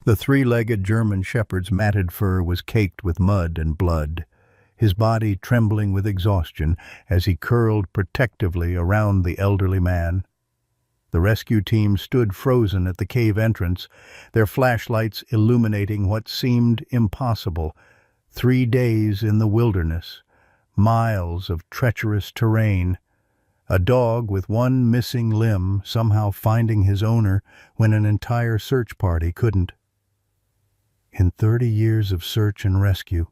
The three-legged German shepherd's matted fur was caked with mud and blood, his body trembling with exhaustion as he curled protectively around the elderly man. The rescue team stood frozen at the cave entrance, their flashlights illuminating what seemed impossible. 3 days in the wilderness, miles of treacherous terrain, a dog with one missing limb somehow finding his owner when an entire search party couldn't. In 30 years of search and rescue,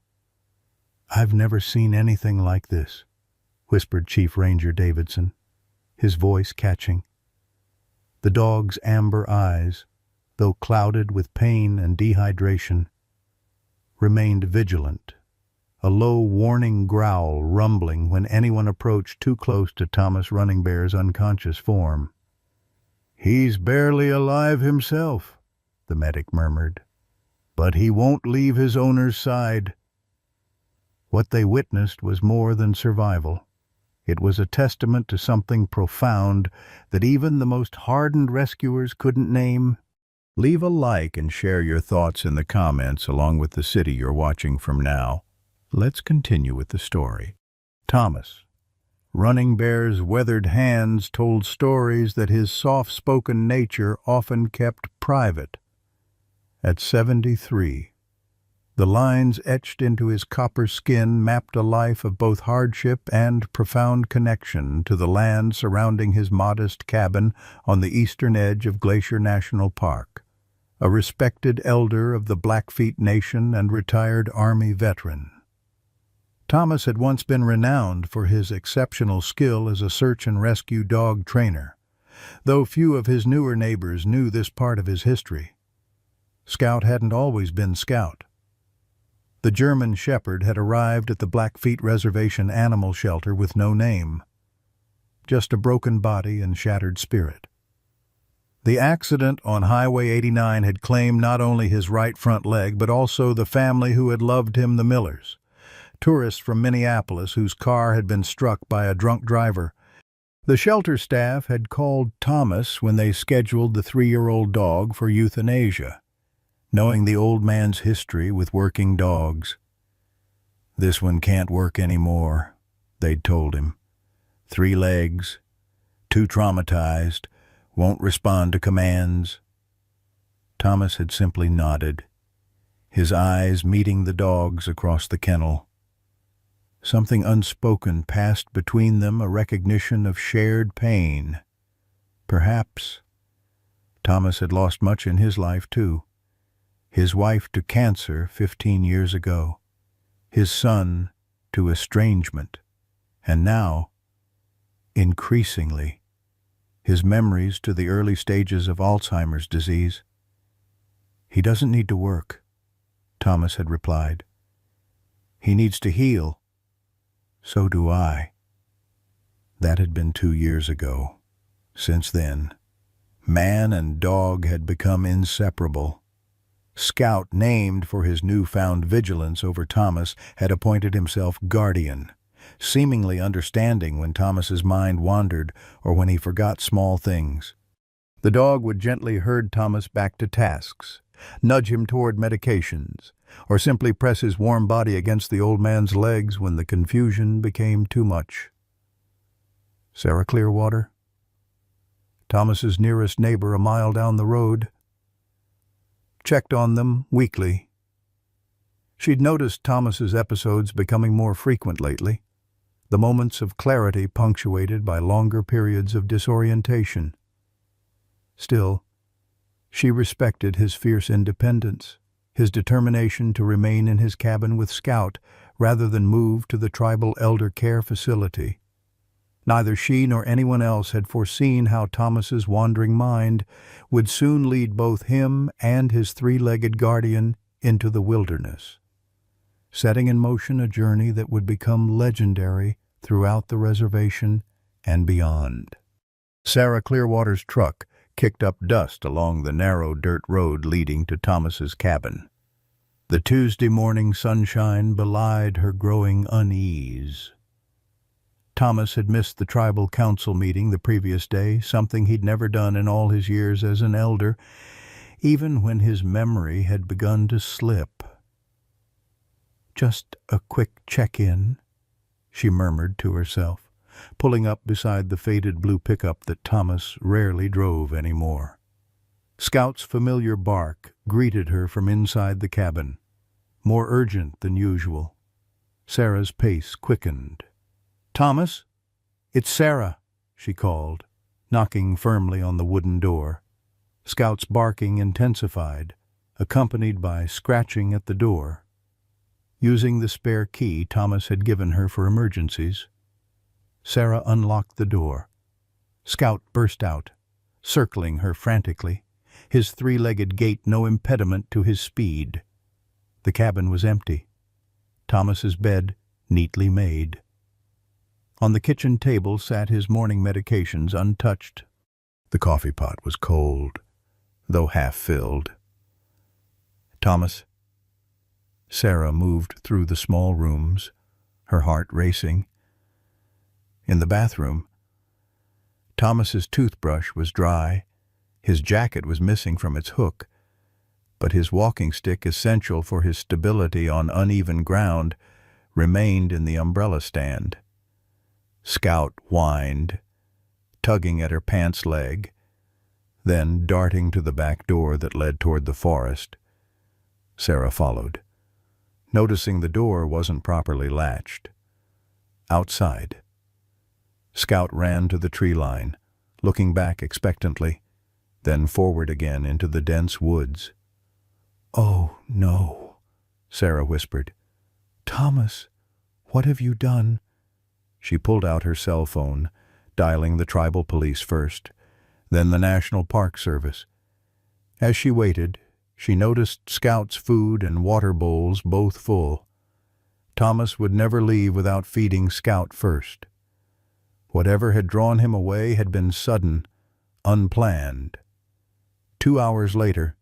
I've never seen anything like this, whispered Chief Ranger Davidson, his voice catching. The dog's amber eyes, though clouded with pain and dehydration, remained vigilant, a low warning growl rumbling when anyone approached too close to Thomas Running Bear's unconscious form. "He's barely alive himself," the medic murmured, "but he won't leave his owner's side." What they witnessed was more than survival. It was a testament to something profound that even the most hardened rescuers couldn't name. Leave a like and share your thoughts in the comments along with the city you're watching from now. Let's continue with the story. Thomas, Running Bear's weathered hands told stories that his soft-spoken nature often kept private. At 73, the lines etched into his copper skin mapped a life of both hardship and profound connection to the land surrounding his modest cabin on the eastern edge of Glacier National Park. A respected elder of the Blackfeet Nation and retired Army veteran. Thomas had once been renowned for his exceptional skill as a search and rescue dog trainer, though few of his newer neighbors knew this part of his history. Scout hadn't always been Scout. The German shepherd had arrived at the Blackfeet Reservation animal shelter with no name, just a broken body and shattered spirit. The accident on Highway 89 had claimed not only his right front leg, but also the family who had loved him, the Millers, tourists from Minneapolis whose car had been struck by a drunk driver. The shelter staff had called Thomas when they scheduled the 3-year-old dog for euthanasia, knowing the old man's history with working dogs. "This one can't work anymore," they'd told him. "3 legs, too traumatized, won't respond to commands." Thomas had simply nodded, his eyes meeting the dog's across the kennel. Something unspoken passed between them, a recognition of shared pain. Perhaps Thomas had lost much in his life, too. His wife to cancer 15 years ago, his son to estrangement, and now, increasingly, his memories to the early stages of Alzheimer's disease. "He doesn't need to work," Thomas had replied. "He needs to heal. So do I." That had been 2 years ago. Since then, man and dog had become inseparable. Scout, named for his newfound vigilance over Thomas, had appointed himself guardian, seemingly understanding when Thomas's mind wandered or when he forgot small things. The dog would gently herd Thomas back to tasks, nudge him toward medications, or simply press his warm body against the old man's legs when the confusion became too much. Sarah Clearwater, Thomas's nearest neighbor a mile down the road, checked on them weekly. She'd noticed Thomas's episodes becoming more frequent lately, the moments of clarity punctuated by longer periods of disorientation. Still, she respected his fierce independence, his determination to remain in his cabin with Scout rather than move to the tribal elder care facility. Neither she nor anyone else had foreseen how Thomas's wandering mind would soon lead both him and his 3-legged guardian into the wilderness, setting in motion a journey that would become legendary throughout the reservation and beyond. Sarah Clearwater's truck kicked up dust along the narrow dirt road leading to Thomas's cabin. The Tuesday morning sunshine belied her growing unease. Thomas had missed the tribal council meeting the previous day, something he'd never done in all his years as an elder. even when his memory had begun to slip. "Just a quick check-in," she murmured to herself, pulling up beside the faded blue pickup that Thomas rarely drove anymore. Scout's familiar bark greeted her from inside the cabin, more urgent than usual. Sarah's pace quickened. "Thomas? It's Sarah," she called, knocking firmly on the wooden door. Scout's barking intensified, accompanied by scratching at the door. Using the spare key Thomas had given her for emergencies, Sarah unlocked the door. Scout burst out, circling her frantically, his three-legged gait no impediment to his speed. The cabin was empty. Thomas's bed neatly made. On the kitchen table sat his morning medications untouched. The coffee pot was cold, though half-filled. "Thomas?" Sarah moved through the small rooms, her heart racing. In the bathroom, Thomas's toothbrush was dry, his jacket was missing from its hook, but his walking stick, essential for his stability on uneven ground, remained in the umbrella stand. Scout whined, tugging at her pants leg, then darting to the back door that led toward the forest. Sarah followed, noticing the door wasn't properly latched. Outside, Scout ran to the tree line, looking back expectantly, then forward again into the dense woods. "Oh, no," Sarah whispered. "Thomas, what have you done?" She pulled out her cell phone, dialing the tribal police first, then the National Park Service. As she waited, she noticed Scout's food and water bowls both full. Thomas would never leave without feeding Scout first. Whatever had drawn him away had been sudden, unplanned. 2 hours later,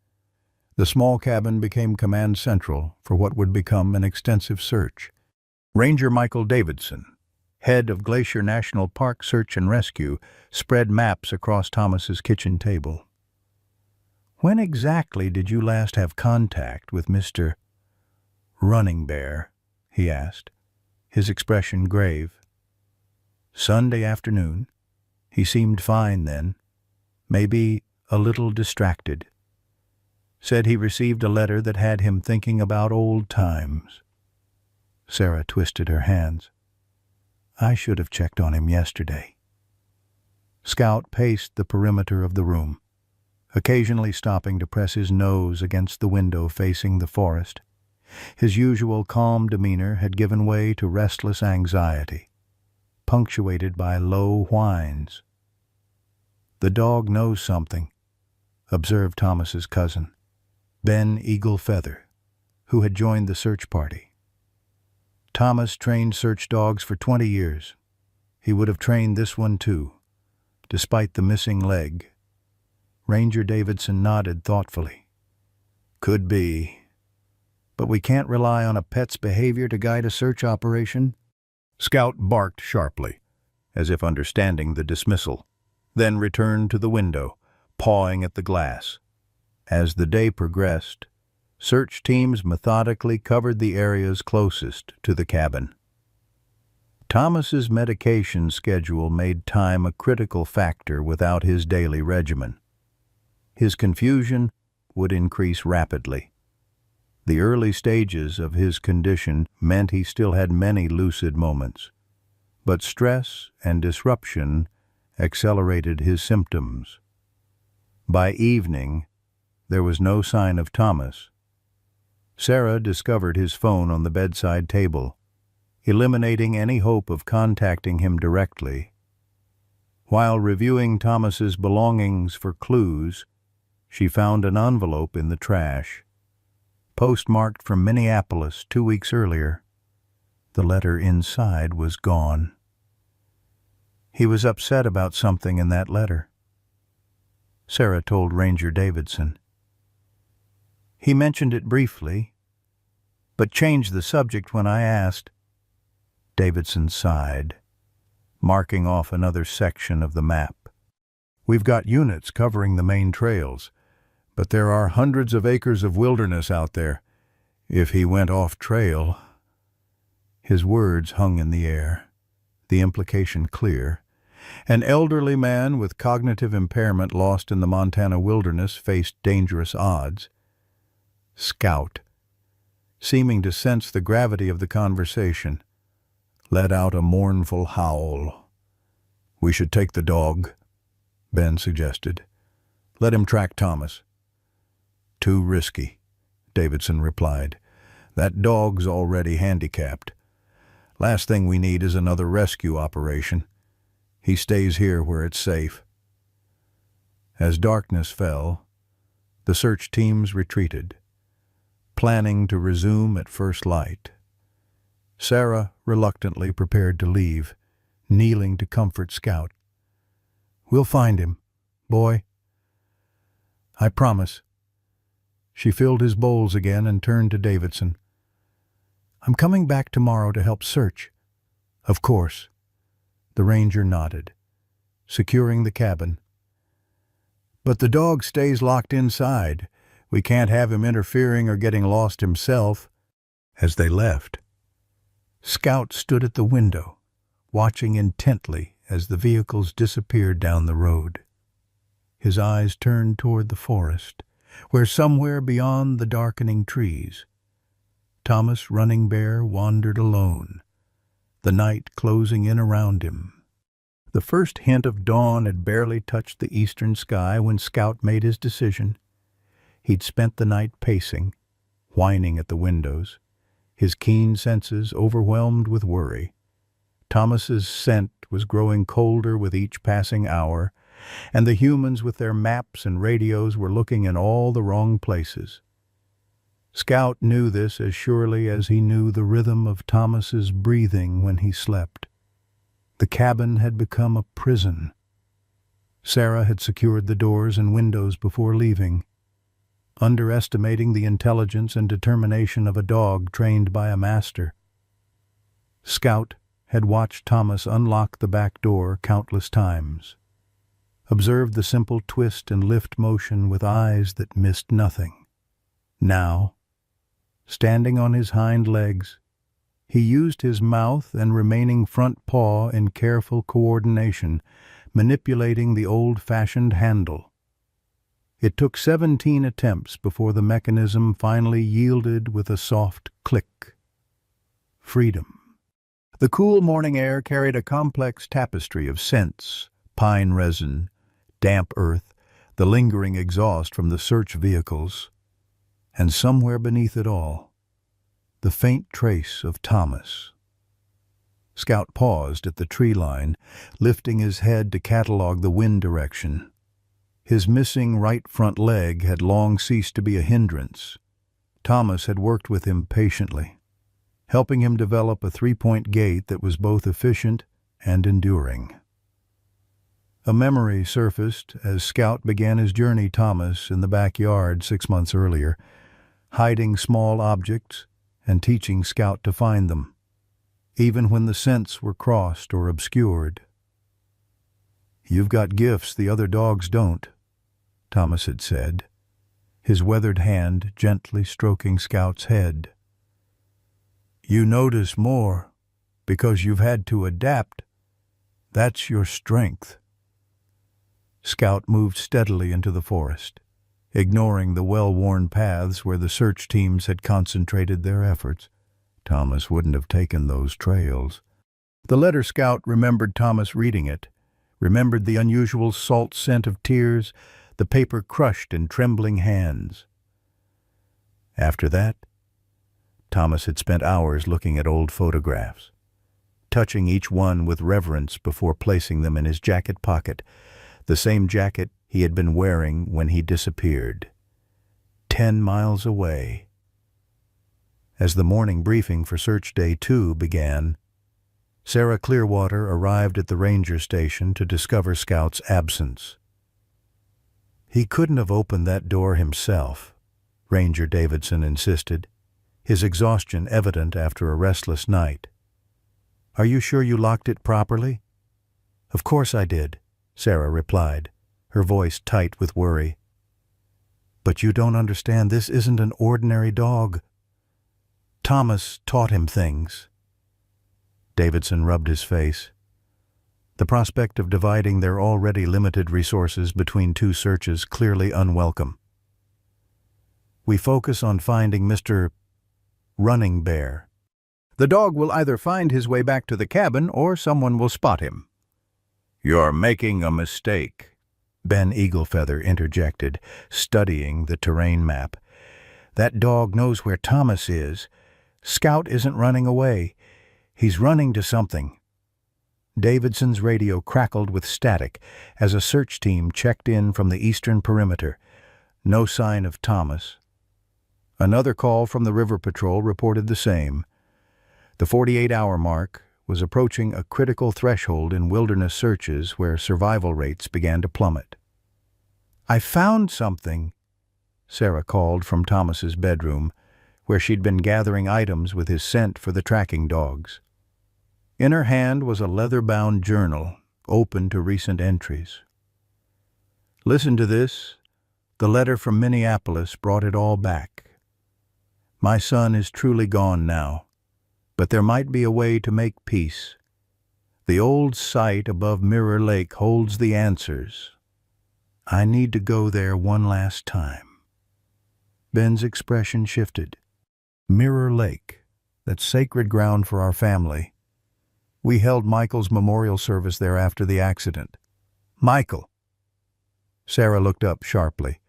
the small cabin became command central for what would become an extensive search. Ranger Michael Davidson, head of Glacier National Park Search and Rescue, spread maps across Thomas's kitchen table. "When exactly did you last have contact with Mr. Running Bear?" he asked, his expression grave. "Sunday afternoon. He seemed fine then, maybe a little distracted. Said he received a letter that had him thinking about old times." Sarah twisted her hands. "I should have checked on him yesterday." Scout paced the perimeter of the room, occasionally stopping to press his nose against the window facing the forest. His usual calm demeanor had given way to restless anxiety, punctuated by low whines. "The dog knows something," observed Thomas's cousin, Ben Eagle Feather, who had joined the search party. "Thomas trained search dogs for 20 years. He would have trained this one too, despite the missing leg." Ranger Davidson nodded thoughtfully. "Could be. But we can't rely on a pet's behavior to guide a search operation." Scout barked sharply, as if understanding the dismissal, then returned to the window, pawing at the glass. As the day progressed, search teams methodically covered the areas closest to the cabin. Thomas's medication schedule made time a critical factor without his daily regimen. His confusion would increase rapidly. The early stages of his condition meant he still had many lucid moments, but stress and disruption accelerated his symptoms. By evening, there was no sign of Thomas. Sarah discovered his phone on the bedside table, eliminating any hope of contacting him directly. While reviewing Thomas's belongings for clues, she found an envelope in the trash, postmarked from Minneapolis 2 weeks earlier. The letter inside was gone. He was upset about something in that letter, Sarah told Ranger Davidson. He mentioned it briefly, but changed the subject when I asked. Davidson sighed, marking off another section of the map. "We've got units covering the main trails, But there are hundreds of acres of wilderness out there. If he went off trail... His words hung in the air, the implication clear. An elderly man with cognitive impairment lost in the Montana wilderness faced dangerous odds. Scout, seeming to sense the gravity of the conversation, let out a mournful howl. "We should take the dog," Ben suggested. "Let him track Thomas." "Too risky," Davidson replied. "That dog's already handicapped. Last thing we need is another rescue operation. He stays here where it's safe." As darkness fell, the search teams retreated, planning to resume at first light. Sarah reluctantly prepared to leave, kneeling to comfort Scout. "We'll find him, boy. I promise." She filled his bowls again and turned to Davidson. "I'm coming back tomorrow to help search." "Of course." The ranger nodded, securing the cabin. "But the dog stays locked inside. We can't have him interfering or getting lost himself." As they left, Scout stood at the window, watching intently as the vehicles disappeared down the road. His eyes turned toward the forest, where somewhere beyond the darkening trees, Thomas Running Bear wandered alone, the night closing in around him. The first hint of dawn had barely touched the eastern sky when Scout made his decision. He'd spent the night pacing, whining at the windows, his keen senses overwhelmed with worry. Thomas's scent was growing colder with each passing hour, and the humans with their maps and radios were looking in all the wrong places. Scout knew this as surely as he knew the rhythm of Thomas's breathing when he slept. The cabin had become a prison. Sarah had secured the doors and windows before leaving, underestimating the intelligence and determination of a dog trained by a master. Scout had watched Thomas unlock the back door countless times, observed the simple twist and lift motion with eyes that missed nothing. Now, standing on his hind legs, he used his mouth and remaining front paw in careful coordination, manipulating the old-fashioned handle. It took 17 attempts before the mechanism finally yielded with a soft click. Freedom. The cool morning air carried a complex tapestry of scents: pine resin, damp earth, the lingering exhaust from the search vehicles, and somewhere beneath it all, the faint trace of Thomas. Scout paused at the tree line, lifting his head to catalog the wind direction. His missing right front leg had long ceased to be a hindrance. Thomas had worked with him patiently, helping him develop a three-point gait that was both efficient and enduring. A memory surfaced as Scout began his journey Thomas in the backyard 6 months earlier, hiding small objects and teaching Scout to find them, even when the scents were crossed or obscured. "You've got gifts the other dogs don't," Thomas had said, his weathered hand gently stroking Scout's head. "You notice more because you've had to adapt. That's your strength." Scout moved steadily into the forest, ignoring the well-worn paths where the search teams had concentrated their efforts. Thomas wouldn't have taken those trails. The letter Scout remembered Thomas reading it, remembered the unusual salt scent of tears, the paper crushed in trembling hands. After that, Thomas had spent hours looking at old photographs, touching each one with reverence before placing them in his jacket pocket, the same jacket he had been wearing when he disappeared, 10 miles away. As the morning briefing for Search Day 2 began, Sarah Clearwater arrived at the ranger station to discover Scout's absence. "He couldn't have opened that door himself," Ranger Davidson insisted, his exhaustion evident after a restless night. "Are you sure you locked it properly?" "Of course I did," Sarah replied, her voice tight with worry. But you don't understand, this isn't an ordinary dog. Thomas taught him things. Davidson rubbed his face. The prospect of dividing their already limited resources between two searches clearly unwelcome. We focus on finding Mr. Running Bear. The dog will either find his way back to the cabin or someone will spot him. You're making a mistake, Ben Eaglefeather interjected, studying the terrain map. That dog knows where Thomas is. Scout isn't running away. He's running to something. Davidson's radio crackled with static as a search team checked in from the eastern perimeter. No sign of Thomas. Another call from the River Patrol reported the same. The 48-hour mark was approaching a critical threshold in wilderness searches where survival rates began to plummet. I found something, Sarah called from Thomas's bedroom, where she'd been gathering items with his scent for the tracking dogs. In her hand was a leather-bound journal, open to recent entries. Listen to this. The letter from Minneapolis brought it all back. My son is truly gone now, but there might be a way to make peace. The old site above Mirror Lake holds the answers. I need to go there one last time. Ben's expression shifted. Mirror Lake, that sacred ground for our family. We held Michael's memorial service there after the accident. Michael. Sarah looked up sharply.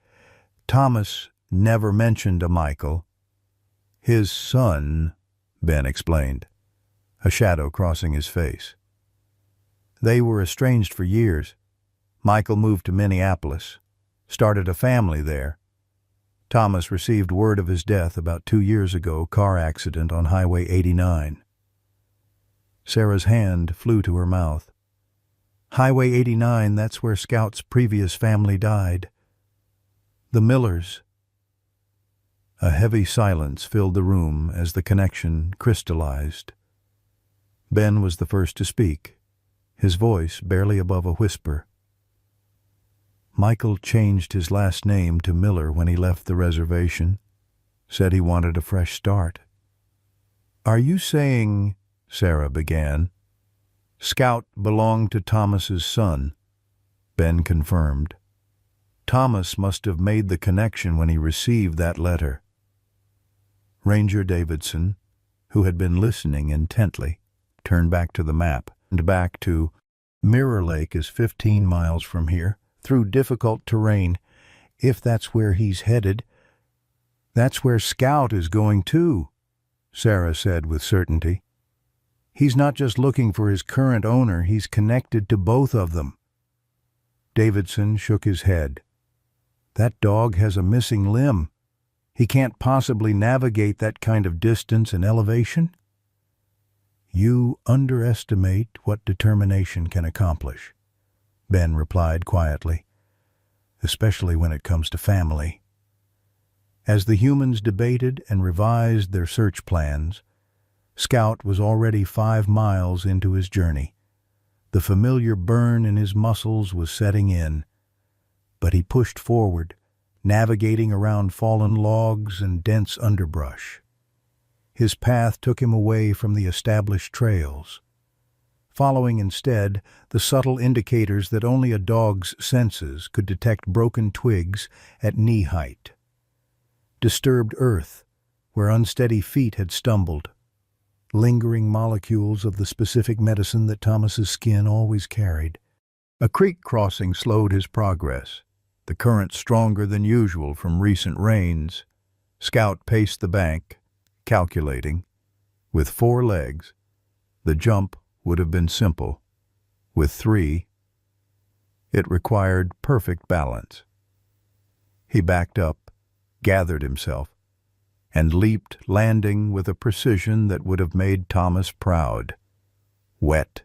Thomas never mentioned a Michael. His son, Ben explained, a shadow crossing his face. They were estranged for years. Michael moved to Minneapolis, started a family there. Thomas received word of his death about 2 years ago, car accident on Highway 89. Sarah's hand flew to her mouth. Highway 89, that's where Scout's previous family died. The Millers. A heavy silence filled the room as the connection crystallized. Ben was the first to speak, his voice barely above a whisper. Michael changed his last name to Miller when he left the reservation, said he wanted a fresh start. Are you saying, Sarah began. Scout belonged to Thomas's son, Ben confirmed. Thomas must have made the connection when he received that letter. Ranger Davidson, who had been listening intently, turned back to the map and back to Mirror Lake is 15 miles from here, through difficult terrain. If that's where he's headed, that's where Scout is going too, Sarah said with certainty. He's not just looking for his current owner, he's connected to both of them. Davidson shook his head. That dog has a missing limb. He can't possibly navigate that kind of distance and elevation. You underestimate what determination can accomplish, Ben replied quietly, especially when it comes to family. As the humans debated and revised their search plans, Scout was already 5 miles into his journey. The familiar burn in his muscles was setting in, but he pushed forward, navigating around fallen logs and dense underbrush. His path took him away from the established trails, following instead the subtle indicators that only a dog's senses could detect: broken twigs at knee height, disturbed earth where unsteady feet had stumbled, lingering molecules of the specific medicine that Thomas's skin always carried. A creek crossing slowed his progress, the current stronger than usual from recent rains. Scout paced the bank, calculating. With 4 legs, the jump would have been simple. With 3, it required perfect balance. He backed up, gathered himself, and leaped, landing with a precision that would have made Thomas proud, wet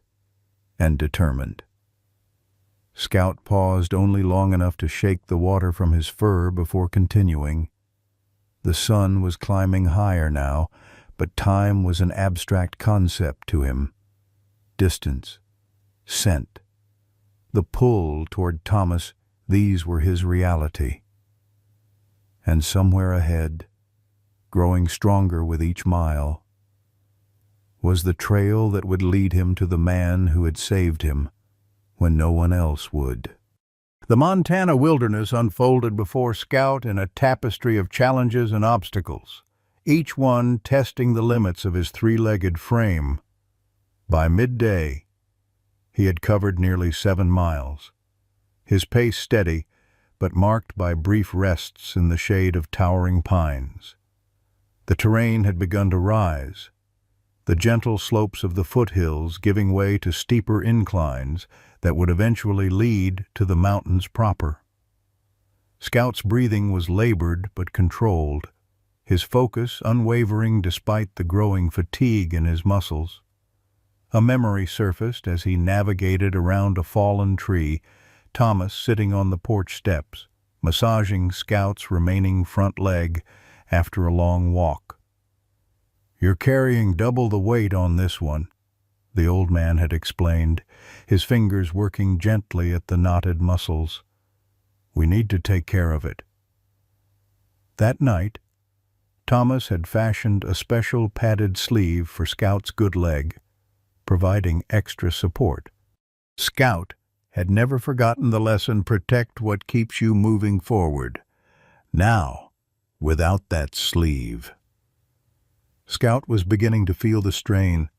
and determined. Scout paused only long enough to shake the water from his fur before continuing. The sun was climbing higher now, but time was an abstract concept to him. Distance, scent, the pull toward Thomas, these were his reality. And somewhere ahead, growing stronger with each mile, was the trail that would lead him to the man who had saved him when no one else would. The Montana wilderness unfolded before Scout in a tapestry of challenges and obstacles, each one testing the limits of his three-legged frame. By midday, he had covered nearly 7 miles, his pace steady, but marked by brief rests in the shade of towering pines. The terrain had begun to rise, the gentle slopes of the foothills giving way to steeper inclines that would eventually lead to the mountains proper. Scout's breathing was labored but controlled, his focus unwavering despite the growing fatigue in his muscles. A memory surfaced as he navigated around a fallen tree, Thomas sitting on the porch steps, massaging Scout's remaining front leg after a long walk. "You're carrying double the weight on this one," the old man had explained, his fingers working gently at the knotted muscles. "We need to take care of it." That night, Thomas had fashioned a special padded sleeve for Scout's good leg, providing extra support. Scout had never forgotten the lesson, protect what keeps you moving forward. Now, without that sleeve. Scout was beginning to feel the strain.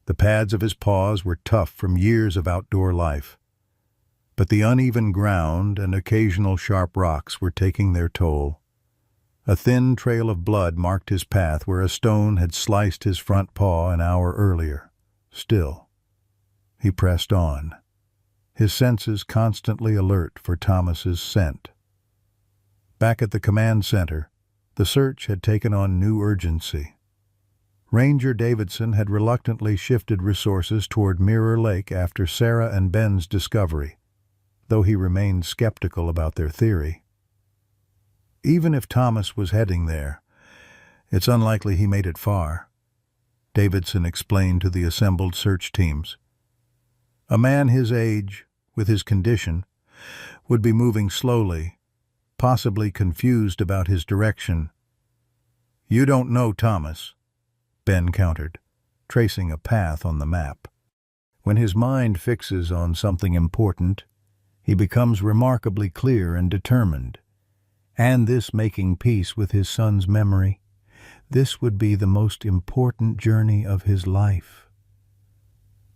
The pads of his paws were tough from years of outdoor life. But the uneven ground and occasional sharp rocks were taking their toll. A thin trail of blood marked his path where a stone had sliced his front paw an hour earlier. Still, he pressed on, his senses constantly alert for Thomas's scent. Back at the command center, the search had taken on new urgency. Ranger Davidson had reluctantly shifted resources toward Mirror Lake after Sarah and Ben's discovery, though he remained skeptical about their theory. Even if Thomas was heading there, it's unlikely he made it far, Davidson explained to the assembled search teams. A man his age, with his condition, would be moving slowly, possibly confused about his direction. "You don't know Thomas," Ben countered, tracing a path on the map. When his mind fixes on something important, he becomes remarkably clear and determined. And this making peace with his son's memory, this would be the most important journey of his life.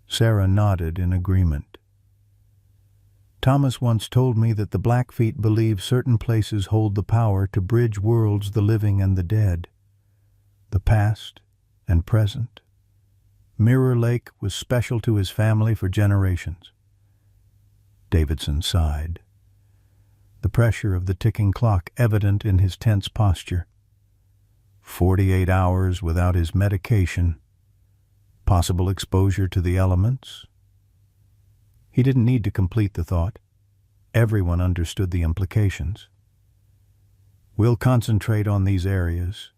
Sarah nodded in agreement. "Thomas once told me that the Blackfeet believe certain places hold the power to bridge worlds, the living and the dead, the past and present. Mirror Lake was special to his family for generations." Davidson sighed, the pressure of the ticking clock evident in his tense posture. 48 hours without his medication, possible exposure to the elements. He didn't need to complete the thought. Everyone understood the implications. "We'll concentrate on these areas,"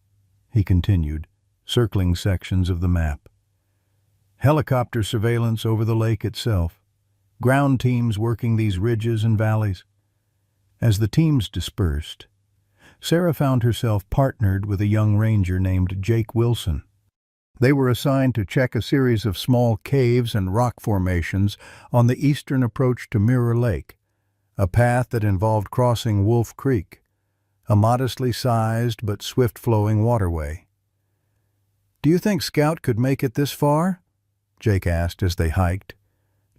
he continued, circling sections of the map. "Helicopter surveillance over the lake itself, ground teams working these ridges and valleys." As the teams dispersed, Sarah found herself partnered with a young ranger named Jake Wilson. They were assigned to check a series of small caves and rock formations on the eastern approach to Mirror Lake, a path that involved crossing Wolf Creek, a modestly sized but swift-flowing waterway. "Do you think Scout could make it this far?" Jake asked as they hiked,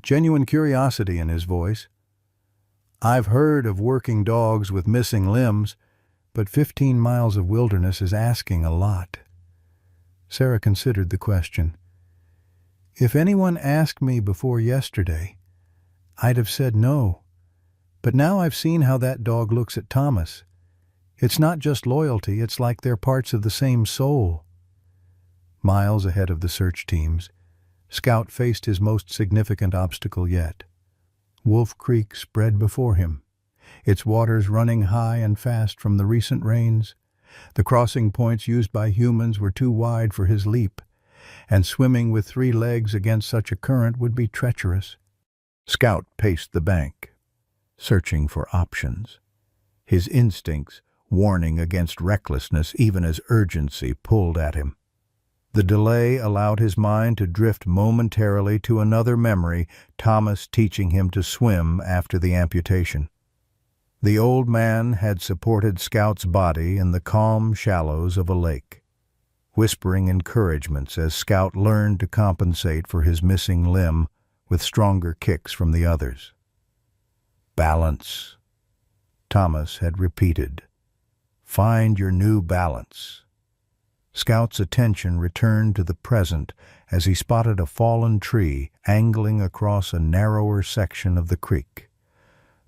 genuine curiosity in his voice. "I've heard of working dogs with missing limbs, but 15 miles of wilderness is asking a lot." Sarah considered the question. "If anyone asked me before yesterday, I'd have said no. But now I've seen how that dog looks at Thomas. It's not just loyalty, it's like they're parts of the same soul." Miles ahead of the search teams, Scout faced his most significant obstacle yet. Wolf Creek spread before him, its waters running high and fast from the recent rains. The crossing points used by humans were too wide for his leap, and swimming with 3 legs against such a current would be treacherous. Scout paced the bank, searching for options, his instincts warning against recklessness even as urgency pulled at him. The delay allowed his mind to drift momentarily to another memory, Thomas teaching him to swim after the amputation. The old man had supported Scout's body in the calm shallows of a lake, whispering encouragements as Scout learned to compensate for his missing limb with stronger kicks from the others. Balance, Thomas had repeated. Find your new balance. Scout's attention returned to the present as he spotted a fallen tree angling across a narrower section of the creek.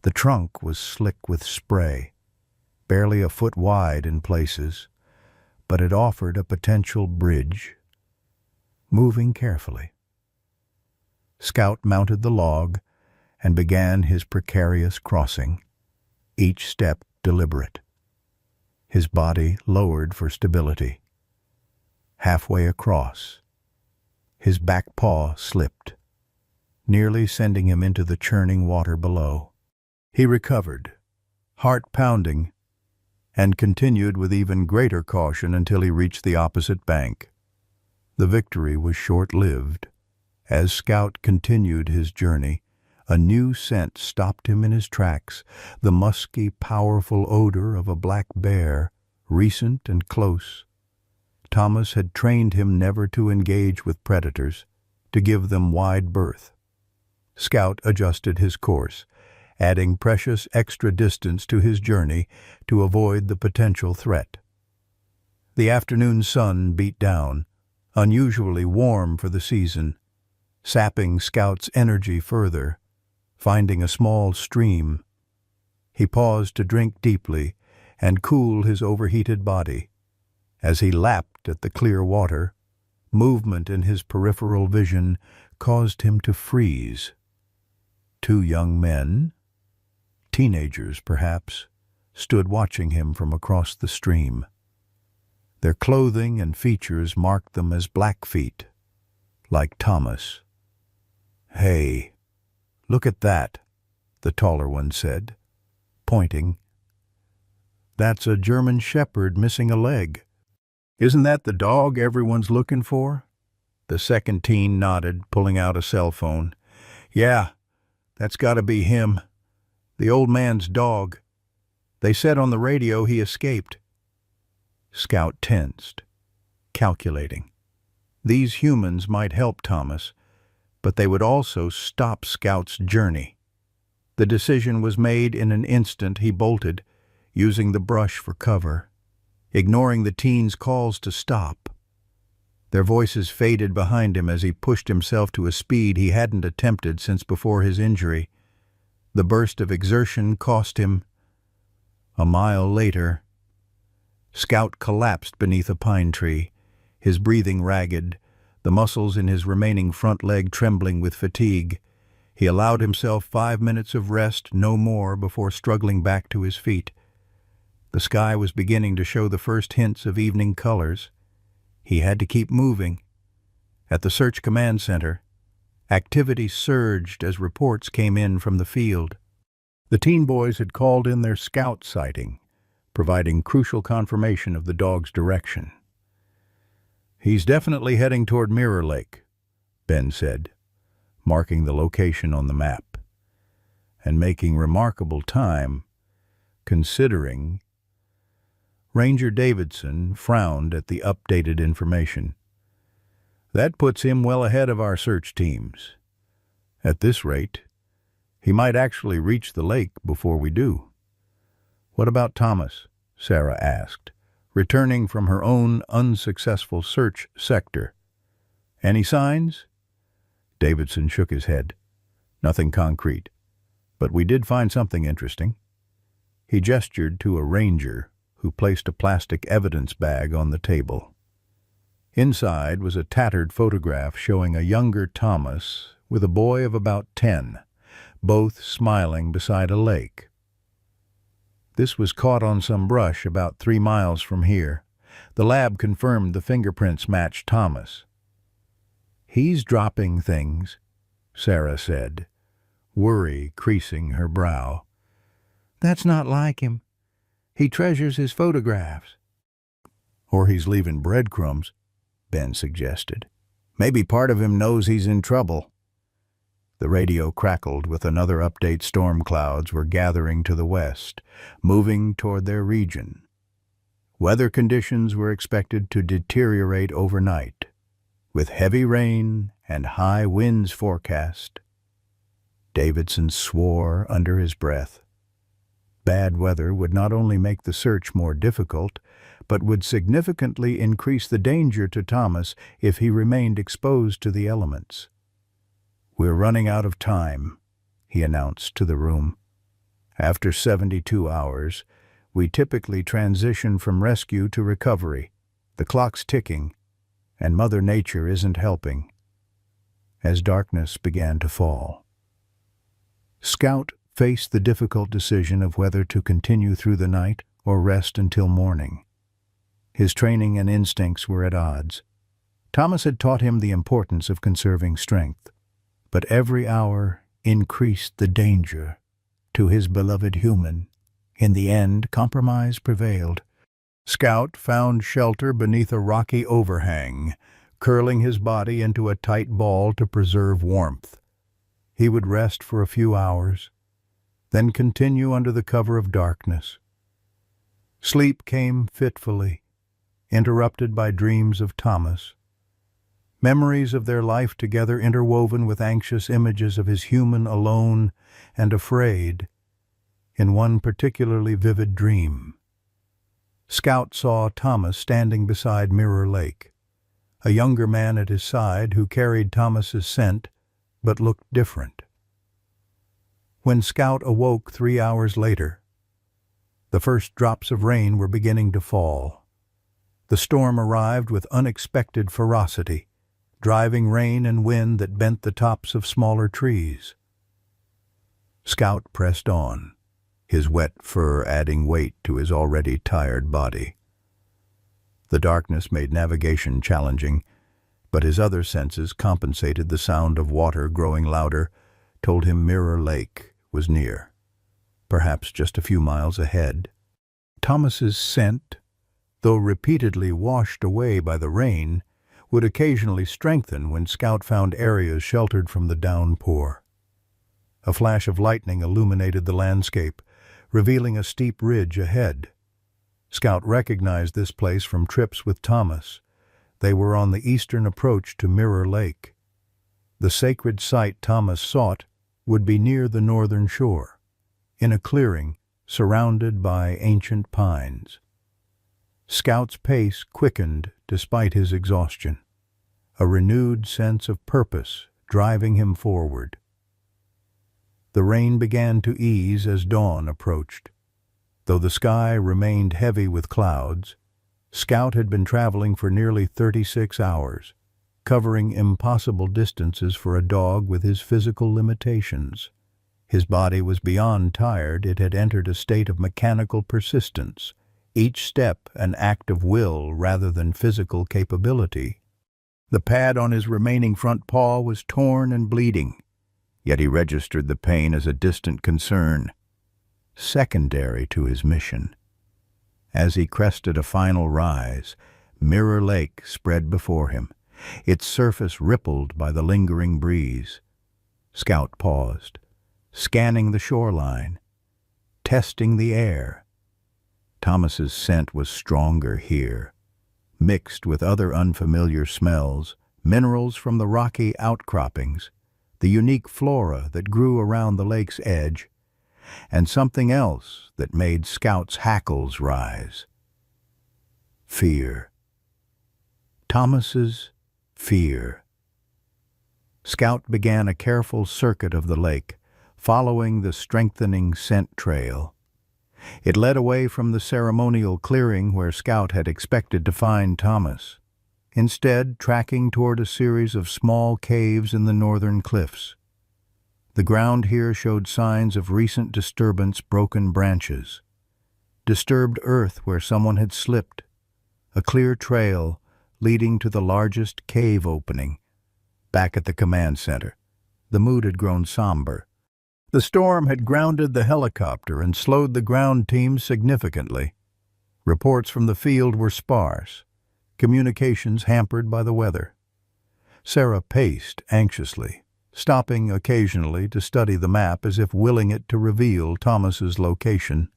The trunk was slick with spray, barely a foot wide in places, but it offered a potential bridge. Moving carefully, Scout mounted the log and began his precarious crossing, each step deliberate. His body lowered for stability. Halfway across, his back paw slipped, nearly sending him into the churning water below. He recovered, heart pounding, and continued with even greater caution until he reached the opposite bank. The victory was short-lived. As Scout continued his journey, a new scent stopped him in his tracks, the musky, powerful odor of a black bear, recent and close. Thomas had trained him never to engage with predators, to give them wide berth. Scout adjusted his course, adding precious extra distance to his journey to avoid the potential threat. The afternoon sun beat down, unusually warm for the season, sapping Scout's energy further. Finding a small stream, he paused to drink deeply and cool his overheated body. As he lapped at the clear water, movement in his peripheral vision caused him to freeze. Two young men, teenagers perhaps, stood watching him from across the stream. Their clothing and features marked them as Blackfeet, like Thomas. "Hey, look at that," the taller one said, pointing. "That's a German Shepherd missing a leg. Isn't that the dog everyone's looking for?" The second teen nodded, pulling out a cell phone. "Yeah, that's got to be him. The old man's dog. They said on the radio he escaped." Scout tensed, calculating. These humans might help Thomas, but they would also stop Scout's journey. The decision was made in an instant. He bolted, using the brush for cover, ignoring the teens' calls to stop. Their voices faded behind him as he pushed himself to a speed he hadn't attempted since before his injury. The burst of exertion cost him. A mile later, Scout collapsed beneath a pine tree, his breathing ragged, the muscles in his remaining front leg trembling with fatigue. He allowed himself 5 minutes of rest, no more, before struggling back to his feet. The sky was beginning to show the first hints of evening colors. He had to keep moving. At the Search Command Center, activity surged as reports came in from the field. The teen boys had called in their Scout sighting, providing crucial confirmation of the dog's direction. "He's definitely heading toward Mirror Lake," Ben said, marking the location on the map, "and making remarkable time, considering." Ranger Davidson frowned at the updated information. "That puts him well ahead of our search teams. At this rate, he might actually reach the lake before we do." "What about Thomas?" Sarah asked, returning from her own unsuccessful search sector. "Any signs?" Davidson shook his head. "Nothing concrete, but we did find something interesting." He gestured to a ranger who placed a plastic evidence bag on the table. Inside was a tattered photograph showing a younger Thomas with a boy of about 10, both smiling beside a lake. "This was caught on some brush about 3 miles from here. The lab confirmed the fingerprints matched Thomas." "He's dropping things," Sarah said, worry creasing her brow. "That's not like him. He treasures his photographs. Or he's leaving breadcrumbs, Ben suggested. Maybe part of him knows he's in trouble. The radio crackled with another update. Storm clouds were gathering to the west, moving toward their region. Weather conditions were expected to deteriorate overnight, with heavy rain and high winds forecast. Davidson swore under his breath. Bad weather would not only make the search more difficult, but would significantly increase the danger to Thomas if he remained exposed to the elements. "We're running out of time," he announced to the room. "After 72 hours, we typically transition from rescue to recovery. The clock's ticking, and Mother Nature isn't helping." As darkness began to fall, Scout faced the difficult decision of whether to continue through the night or rest until morning. His training and instincts were at odds. Thomas had taught him the importance of conserving strength, but every hour increased the danger to his beloved human. In the end, compromise prevailed. Scout found shelter beneath a rocky overhang, curling his body into a tight ball to preserve warmth. He would rest for a few hours, then continue under the cover of darkness. Sleep came fitfully, interrupted by dreams of Thomas. Memories of their life together interwoven with anxious images of his human alone and afraid. In one particularly vivid dream, Scout saw Thomas standing beside Mirror Lake, a younger man at his side who carried Thomas's scent but looked different. When Scout awoke 3 hours later, the first drops of rain were beginning to fall. The storm arrived with unexpected ferocity, driving rain and wind that bent the tops of smaller trees. Scout pressed on, his wet fur adding weight to his already tired body. The darkness made navigation challenging, but his other senses compensated. The sound of water growing louder told him Mirror Lake was near, perhaps just a few miles ahead. Thomas's scent, though repeatedly washed away by the rain, would occasionally strengthen when Scout found areas sheltered from the downpour. A flash of lightning illuminated the landscape, revealing a steep ridge ahead. Scout recognized this place from trips with Thomas. They were on the eastern approach to Mirror Lake. The sacred site Thomas sought would be near the northern shore, in a clearing surrounded by ancient pines. Scout's pace quickened despite his exhaustion, a renewed sense of purpose driving him forward. The rain began to ease as dawn approached. Though the sky remained heavy with clouds, Scout had been traveling for nearly 36 hours, covering impossible distances for a dog with his physical limitations. His body was beyond tired. It had entered a state of mechanical persistence, each step an act of will rather than physical capability. The pad on his remaining front paw was torn and bleeding, yet he registered the pain as a distant concern, secondary to his mission. As he crested a final rise, Mirror Lake spread before him, its surface rippled by the lingering breeze. Scout paused, scanning the shoreline, testing the air. Thomas's scent was stronger here, mixed with other unfamiliar smells, minerals from the rocky outcroppings, the unique flora that grew around the lake's edge, and something else that made Scout's hackles rise. Fear. Thomas's fear. Scout began a careful circuit of the lake, following the strengthening scent trail. It led away from the ceremonial clearing where Scout had expected to find Thomas, instead tracking toward a series of small caves in the northern cliffs. The ground here showed signs of recent disturbance, broken branches, disturbed earth where someone had slipped, a clear trail leading to the largest cave opening. Back at the command center, the mood had grown somber. The storm had grounded the helicopter and slowed the ground team significantly. Reports from the field were sparse, communications hampered by the weather. Sarah paced anxiously, stopping occasionally to study the map as if willing it to reveal Thomas's location.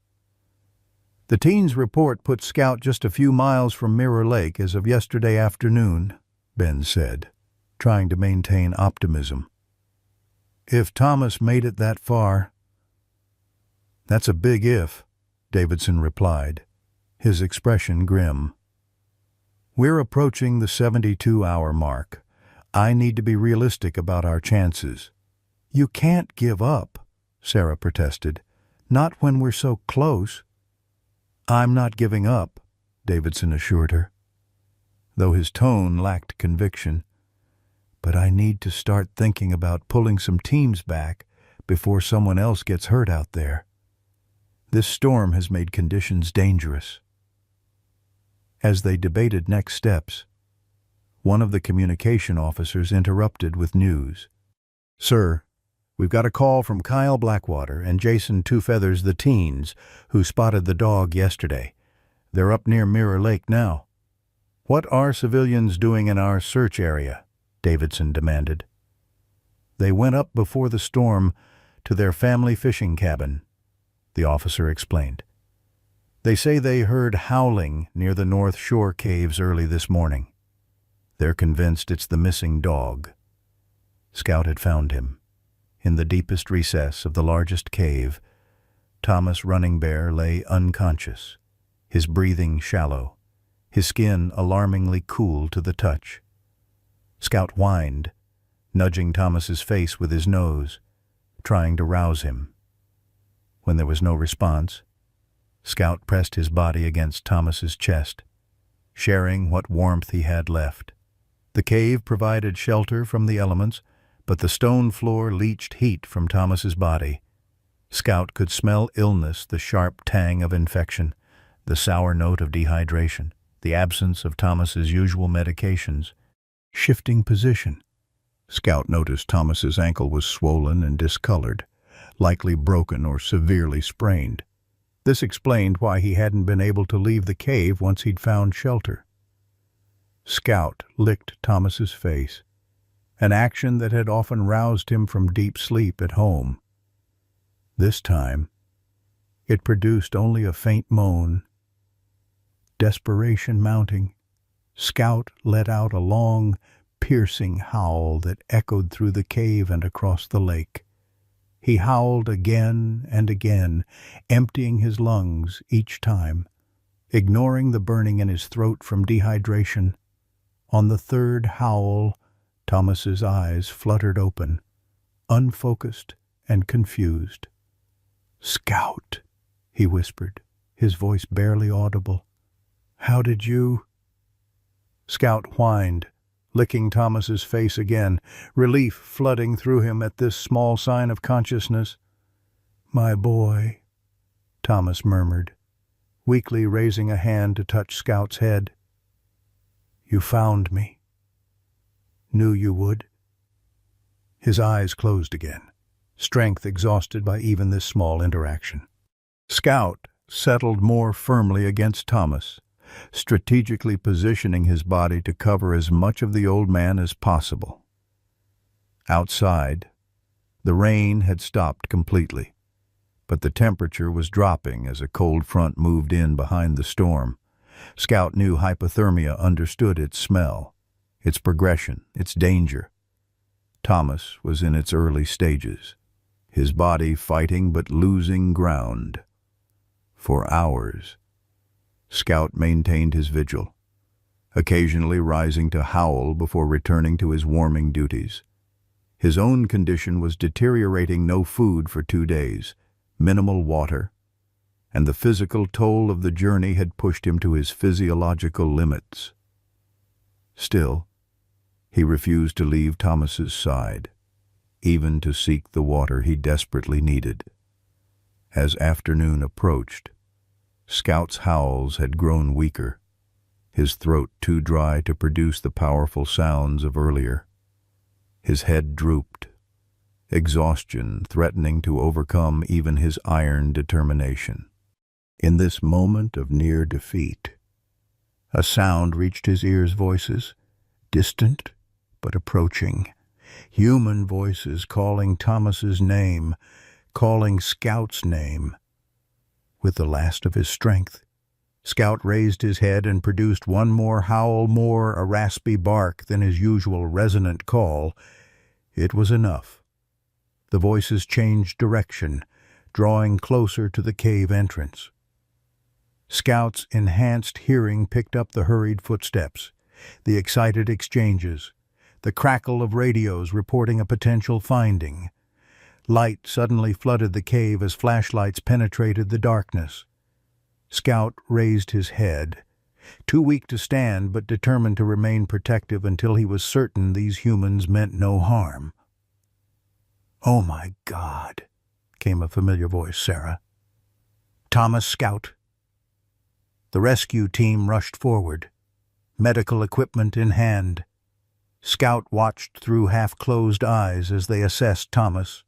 The teens' report put Scout just a few miles from Mirror Lake as of yesterday afternoon, Ben said, trying to maintain optimism. If Thomas made it that far... That's a big if, Davidson replied, his expression grim. We're approaching the 72-hour mark. I need to be realistic about our chances. You can't give up, Sarah protested. Not when we're so close. I'm not giving up, Davidson assured her, though his tone lacked conviction. But I need to start thinking about pulling some teams back before someone else gets hurt out there. This storm has made conditions dangerous. As they debated next steps, one of the communication officers interrupted with news. Sir, we've got a call from Kyle Blackwater and Jason Two Feathers, the teens, who spotted the dog yesterday. They're up near Mirror Lake now. What are civilians doing in our search area? Davidson demanded. They went up before the storm to their family fishing cabin, the officer explained. They say they heard howling near the North Shore caves early this morning. They're convinced it's the missing dog. Scout had found him. In the deepest recess of the largest cave, Thomas Running Bear lay unconscious, his breathing shallow, his skin alarmingly cool to the touch. Scout whined, nudging Thomas's face with his nose, trying to rouse him. When there was no response, Scout pressed his body against Thomas's chest, sharing what warmth he had left. The cave provided shelter from the elements, but the stone floor leached heat from Thomas's body. Scout could smell illness, the sharp tang of infection, the sour note of dehydration, the absence of Thomas's usual medications. Shifting position. Scout noticed Thomas's ankle was swollen and discolored, likely broken or severely sprained. This explained why he hadn't been able to leave the cave once he'd found shelter. Scout licked Thomas's face, an action that had often roused him from deep sleep at home. This time, it produced only a faint moan. Desperation mounting, Scout let out a long, piercing howl that echoed through the cave and across the lake. He howled again and again, emptying his lungs each time, ignoring the burning in his throat from dehydration. On the third howl, Thomas's eyes fluttered open, unfocused and confused. "Scout," he whispered, his voice barely audible. "How did you—" Scout whined, licking Thomas's face again, relief flooding through him at this small sign of consciousness. "My boy," Thomas murmured, weakly raising a hand to touch Scout's head. "You found me. Knew you would." His eyes closed again, strength exhausted by even this small interaction. Scout settled more firmly against Thomas, strategically positioning his body to cover as much of the old man as possible. Outside, the rain had stopped completely, but the temperature was dropping as a cold front moved in behind the storm. Scout knew hypothermia understood its smell, its progression, its danger. Thomas was in its early stages, his body fighting but losing ground. For hours, Scout maintained his vigil, occasionally rising to howl before returning to his warming duties. His own condition was deteriorating. No food for 2 days, minimal water, and the physical toll of the journey had pushed him to his physiological limits. Still, he refused to leave Thomas's side, even to seek the water he desperately needed. As afternoon approached, Scout's howls had grown weaker, his throat too dry to produce the powerful sounds of earlier. His head drooped, exhaustion threatening to overcome even his iron determination. In this moment of near defeat, a sound reached his ears, voices, distant but approaching. Human voices calling Thomas's name, calling Scout's name. With the last of his strength, Scout raised his head and produced one more howl, more a raspy bark than his usual resonant call. It was enough. The voices changed direction, drawing closer to the cave entrance. Scout's enhanced hearing picked up the hurried footsteps, the excited exchanges, the crackle of radios reporting a potential finding. Light suddenly flooded the cave as flashlights penetrated the darkness. Scout raised his head, too weak to stand but determined to remain protective until he was certain these humans meant no harm. "Oh my God," came a familiar voice, Sarah. "Thomas, Scout." The rescue team rushed forward, medical equipment in hand. Scout watched through half-closed eyes as they assessed Thomas,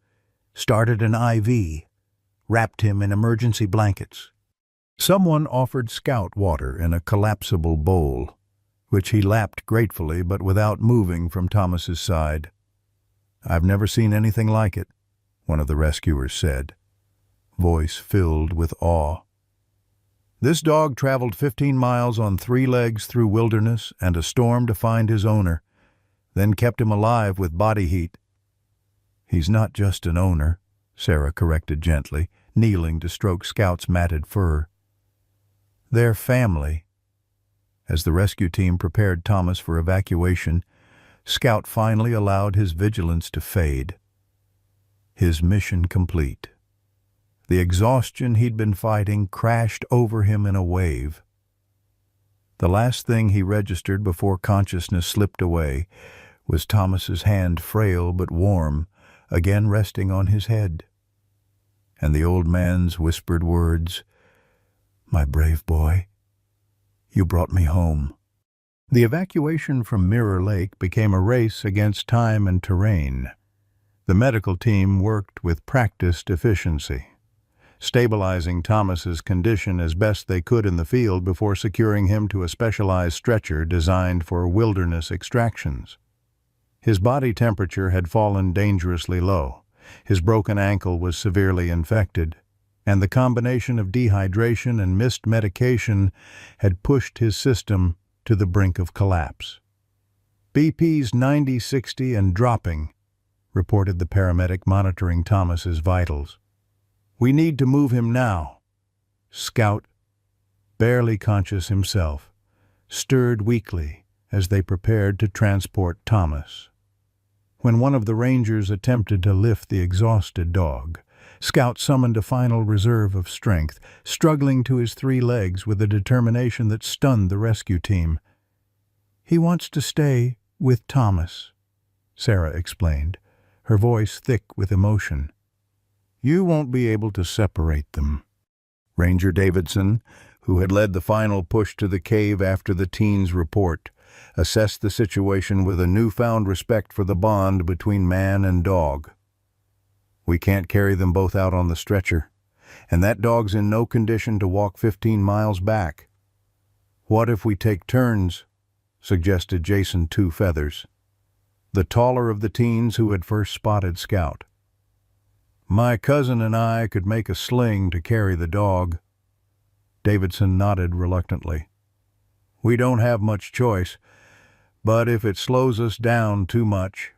started an IV, wrapped him in emergency blankets. Someone offered Scout water in a collapsible bowl, which he lapped gratefully but without moving from Thomas's side. "I've never seen anything like it," one of the rescuers said, voice filled with awe. "This dog traveled 15 miles on 3 legs through wilderness and a storm to find his owner, then kept him alive with body heat." "He's not just an owner," Sarah corrected gently, kneeling to stroke Scout's matted fur. "They're family." As the rescue team prepared Thomas for evacuation, Scout finally allowed his vigilance to fade. His mission complete. The exhaustion he'd been fighting crashed over him in a wave. The last thing he registered before consciousness slipped away was Thomas's hand, frail but warm, again resting on his head. And the old man's whispered words, "My brave boy, you brought me home." The evacuation from Mirror Lake became a race against time and terrain. The medical team worked with practiced efficiency, stabilizing Thomas's condition as best they could in the field before securing him to a specialized stretcher designed for wilderness extractions. His body temperature had fallen dangerously low, his broken ankle was severely infected, and the combination of dehydration and missed medication had pushed his system to the brink of collapse. "BP's 90-60 and dropping," reported the paramedic monitoring Thomas's vitals. "We need to move him now." Scout, barely conscious himself, stirred weakly as they prepared to transport Thomas. When one of the rangers attempted to lift the exhausted dog, Scout summoned a final reserve of strength, struggling to his 3 legs with a determination that stunned the rescue team. "He wants to stay with Thomas," Sarah explained, her voice thick with emotion. "You won't be able to separate them." Ranger Davidson, who had led the final push to the cave after the teens' report, assessed the situation with a newfound respect for the bond between man and dog. "We can't carry them both out on the stretcher, and that dog's in no condition to walk 15 miles back. What if we take turns?" suggested Jason Two Feathers, the taller of the teens who had first spotted Scout. "My cousin and I could make a sling to carry the dog." Davidson nodded reluctantly. "We don't have much choice, but if it slows us down too much."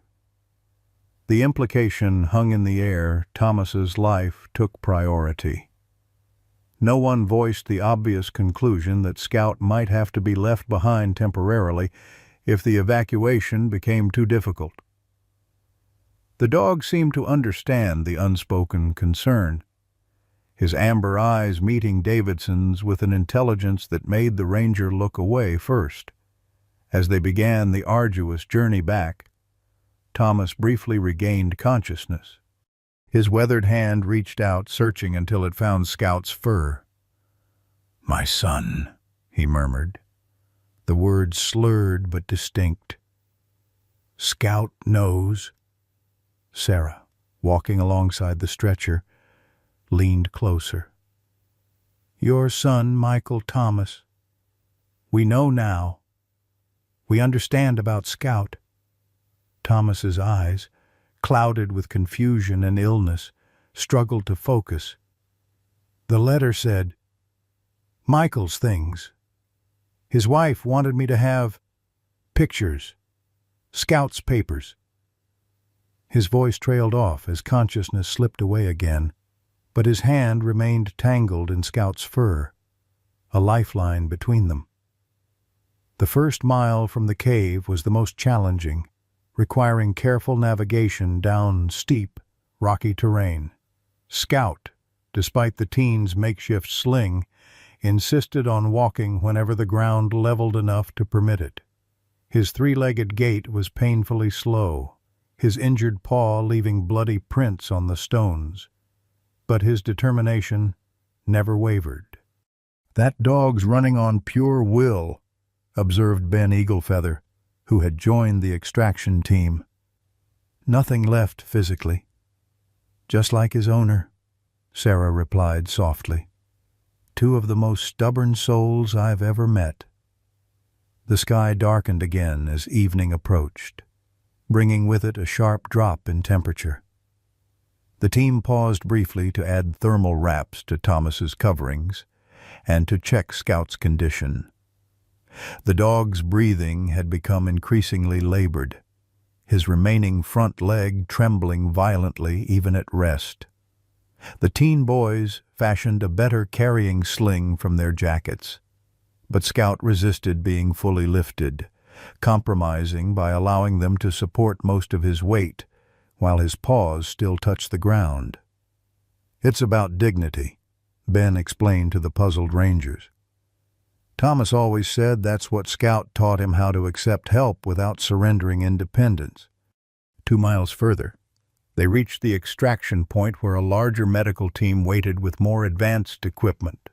The implication hung in the air. Thomas's life took priority. No one voiced the obvious conclusion that Scout might have to be left behind temporarily if the evacuation became too difficult. The dog seemed to understand the unspoken concern, his amber eyes meeting Davidson's with an intelligence that made the ranger look away first. As they began the arduous journey back, Thomas briefly regained consciousness. His weathered hand reached out, searching until it found Scout's fur. "My son," he murmured, the words slurred but distinct. "Scout knows, Sarah." walking alongside the stretcher, leaned closer. "Your son, Michael Thomas. We know now. We understand about Scout." Thomas's eyes, clouded with confusion and illness, struggled to focus. "The letter said, Michael's things. His wife wanted me to have pictures, Scout's papers." His voice trailed off as consciousness slipped away again, but his hand remained tangled in Scout's fur, a lifeline between them. The first mile from the cave was the most challenging, requiring careful navigation down steep, rocky terrain. Scout, despite the teen's makeshift sling, insisted on walking whenever the ground leveled enough to permit it. His three-legged gait was painfully slow, his injured paw leaving bloody prints on the stones. But his determination never wavered. "That dog's running on pure will," observed Ben Eaglefeather, who had joined the extraction team. "Nothing left physically. Just like his owner," Sarah replied softly. "Two of the most stubborn souls I've ever met." The sky darkened again as evening approached, bringing with it a sharp drop in temperature. The team paused briefly to add thermal wraps to Thomas's coverings and to check Scout's condition. The dog's breathing had become increasingly labored, his remaining front leg trembling violently even at rest. The teen boys fashioned a better carrying sling from their jackets, but Scout resisted being fully lifted, compromising by allowing them to support most of his weight while his paws still touched the ground. "It's about dignity," Ben explained to the puzzled rangers. "Thomas always said that's what Scout taught him, how to accept help without surrendering independence." 2 miles further, they reached the extraction point where a larger medical team waited with more advanced equipment.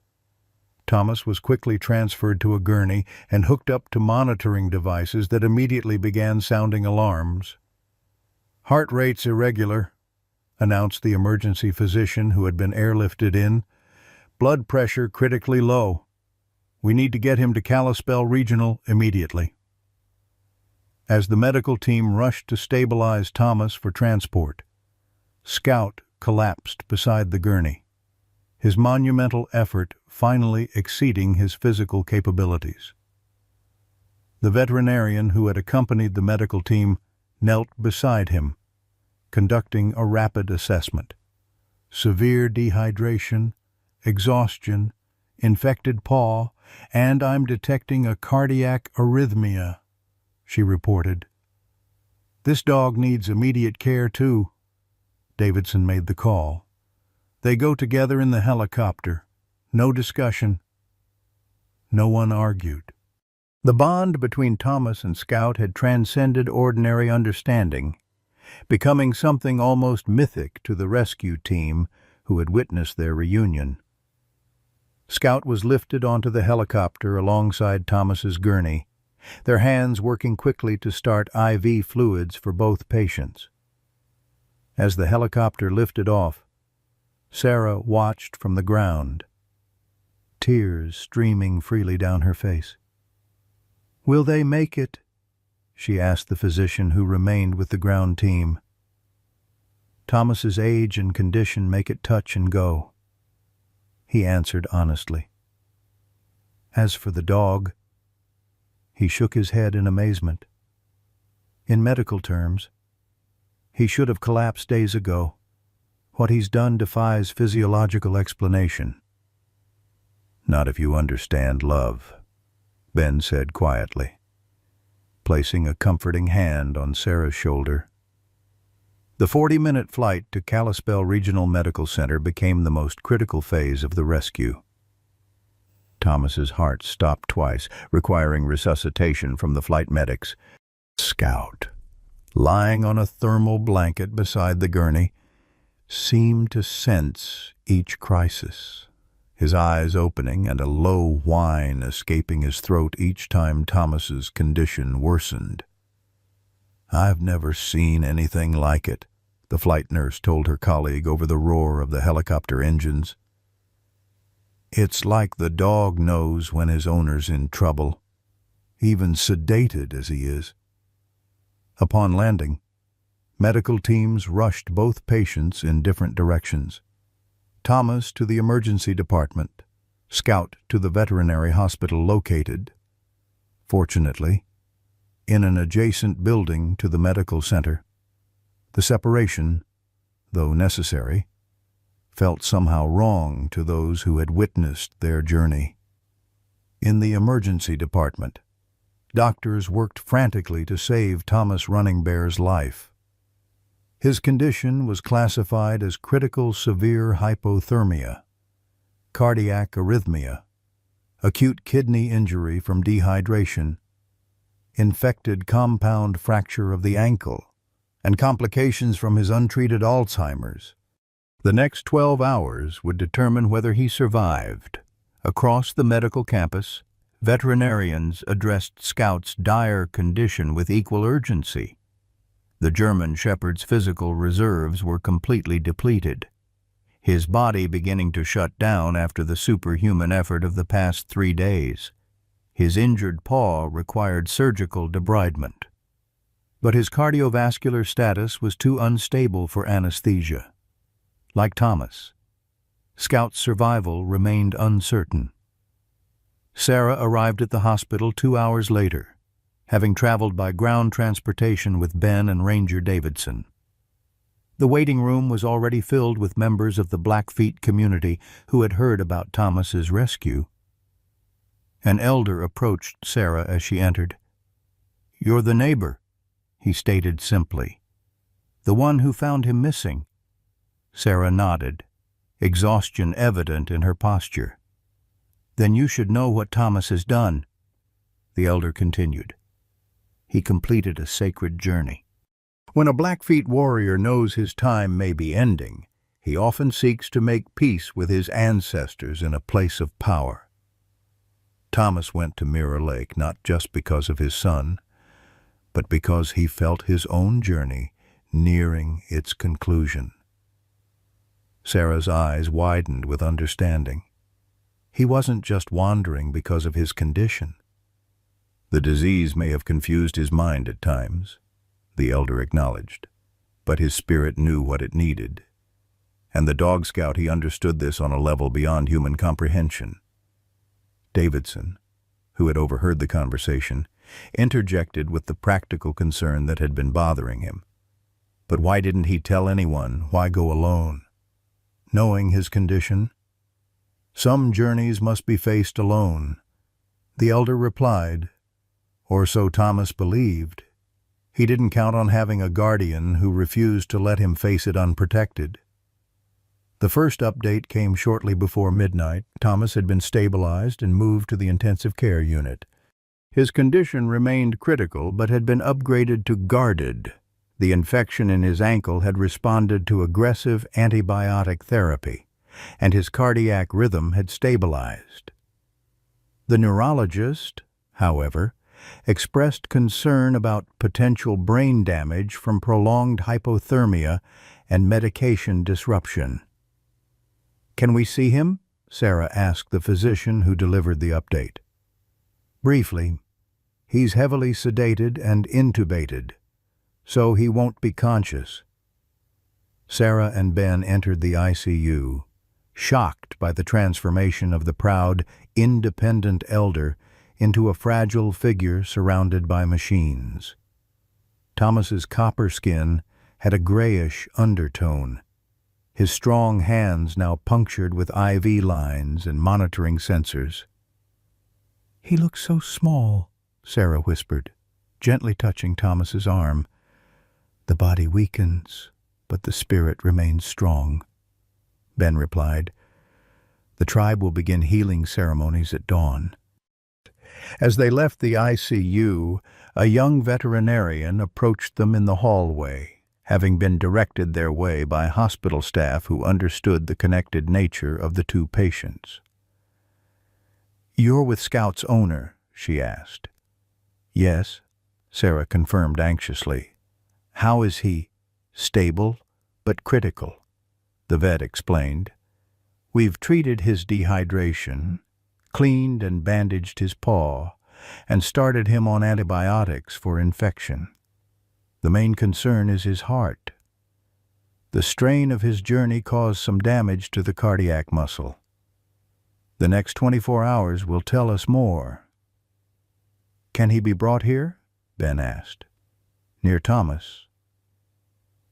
Thomas was quickly transferred to a gurney and hooked up to monitoring devices that immediately began sounding alarms. "Heart rate's irregular," announced the emergency physician who had been airlifted in. "Blood pressure critically low. We need to get him to Kalispell Regional immediately." As the medical team rushed to stabilize Thomas for transport, Scout collapsed beside the gurney, his monumental effort finally exceeding his physical capabilities. The veterinarian who had accompanied the medical team knelt beside him, conducting a rapid assessment. "Severe dehydration, exhaustion, infected paw, and I'm detecting a cardiac arrhythmia," she reported. "This dog needs immediate care, too." Davidson made the call. "They go together in the helicopter. No discussion." No one argued. The bond between Thomas and Scout had transcended ordinary understanding, becoming something almost mythic to the rescue team who had witnessed their reunion. Scout was lifted onto the helicopter alongside Thomas's gurney, their hands working quickly to start IV fluids for both patients. As the helicopter lifted off, Sarah watched from the ground, tears streaming freely down her face. "Will they make it?" she asked the physician who remained with the ground team. "Thomas's age and condition make it touch and go," he answered honestly. As for the dog, he shook his head in amazement. In medical terms, he should have collapsed days ago. What he's done defies physiological explanation. "Not if you understand love," Ben said quietly, placing a comforting hand on Sarah's shoulder. The 40-minute flight to Kalispell Regional Medical Center became the most critical phase of the rescue. Thomas's heart stopped twice, requiring resuscitation from the flight medics. Scout, lying on a thermal blanket beside the gurney, seemed to sense each crisis, his eyes opening and a low whine escaping his throat each time Thomas's condition worsened. "I've never seen anything like it," the flight nurse told her colleague over the roar of the helicopter engines. "It's like the dog knows when his owner's in trouble, even sedated as he is." Upon landing, medical teams rushed both patients in different directions. Thomas to the emergency department, Scout to the veterinary hospital located, fortunately, in an adjacent building to the medical center. The separation, though necessary, felt somehow wrong to those who had witnessed their journey. In the emergency department, doctors worked frantically to save Thomas Running Bear's life. His condition was classified as critical severe hypothermia, cardiac arrhythmia, acute kidney injury from dehydration, infected compound fracture of the ankle, and complications from his untreated Alzheimer's. The next 12 hours would determine whether he survived. Across the medical campus, veterinarians addressed Scout's dire condition with equal urgency. The German Shepherd's physical reserves were completely depleted, his body beginning to shut down after the superhuman effort of the past 3 days. His injured paw required surgical debridement. But his cardiovascular status was too unstable for anesthesia. Like Thomas, Scout's survival remained uncertain. Sarah arrived at the hospital 2 hours later, having traveled by ground transportation with Ben and Ranger Davidson. The waiting room was already filled with members of the Blackfeet community who had heard about Thomas's rescue. An elder approached Sarah as she entered. "You're the neighbor," he stated simply. "The one who found him missing." Sarah nodded, exhaustion evident in her posture. "Then you should know what Thomas has done," the elder continued. "He completed a sacred journey." When a Blackfeet warrior knows his time may be ending, he often seeks to make peace with his ancestors in a place of power. Thomas went to Mirror Lake not just because of his son, but because he felt his own journey nearing its conclusion. Sarah's eyes widened with understanding. He wasn't just wandering because of his condition. The disease may have confused his mind at times, the elder acknowledged, but his spirit knew what it needed. And the dog scout, he understood this on a level beyond human comprehension. Davidson, who had overheard the conversation, interjected with the practical concern that had been bothering him. But why didn't he tell anyone? Why go alone? Knowing his condition, some journeys must be faced alone, the elder replied, or so Thomas believed. He didn't count on having a guardian who refused to let him face it unprotected. The first update came shortly before midnight. Thomas had been stabilized and moved to the intensive care unit. His condition remained critical but had been upgraded to guarded. The infection in his ankle had responded to aggressive antibiotic therapy, and his cardiac rhythm had stabilized. The neurologist, however, expressed concern about potential brain damage from prolonged hypothermia and medication disruption. "Can we see him?" Sarah asked the physician who delivered the update. "Briefly. He's heavily sedated and intubated, so he won't be conscious." Sarah and Ben entered the ICU, shocked by the transformation of the proud, independent elder into a fragile figure surrounded by machines. Thomas's copper skin had a grayish undertone, his strong hands now punctured with IV lines and monitoring sensors. "He looks so small," Sarah whispered, gently touching Thomas's arm. "The body weakens, but the spirit remains strong," Ben replied. "The tribe will begin healing ceremonies at dawn." As they left the ICU, a young veterinarian approached them in the hallway, having been directed their way by hospital staff who understood the connected nature of the two patients. "You're with Scout's owner?" she asked. "Yes," Sarah confirmed anxiously. "How is he? Stable?" but critical, the vet explained. We've treated his dehydration, cleaned and bandaged his paw, and started him on antibiotics for infection. The main concern is his heart. The strain of his journey caused some damage to the cardiac muscle. The next 24 hours will tell us more. Can he be brought here? Ben asked. Near Thomas.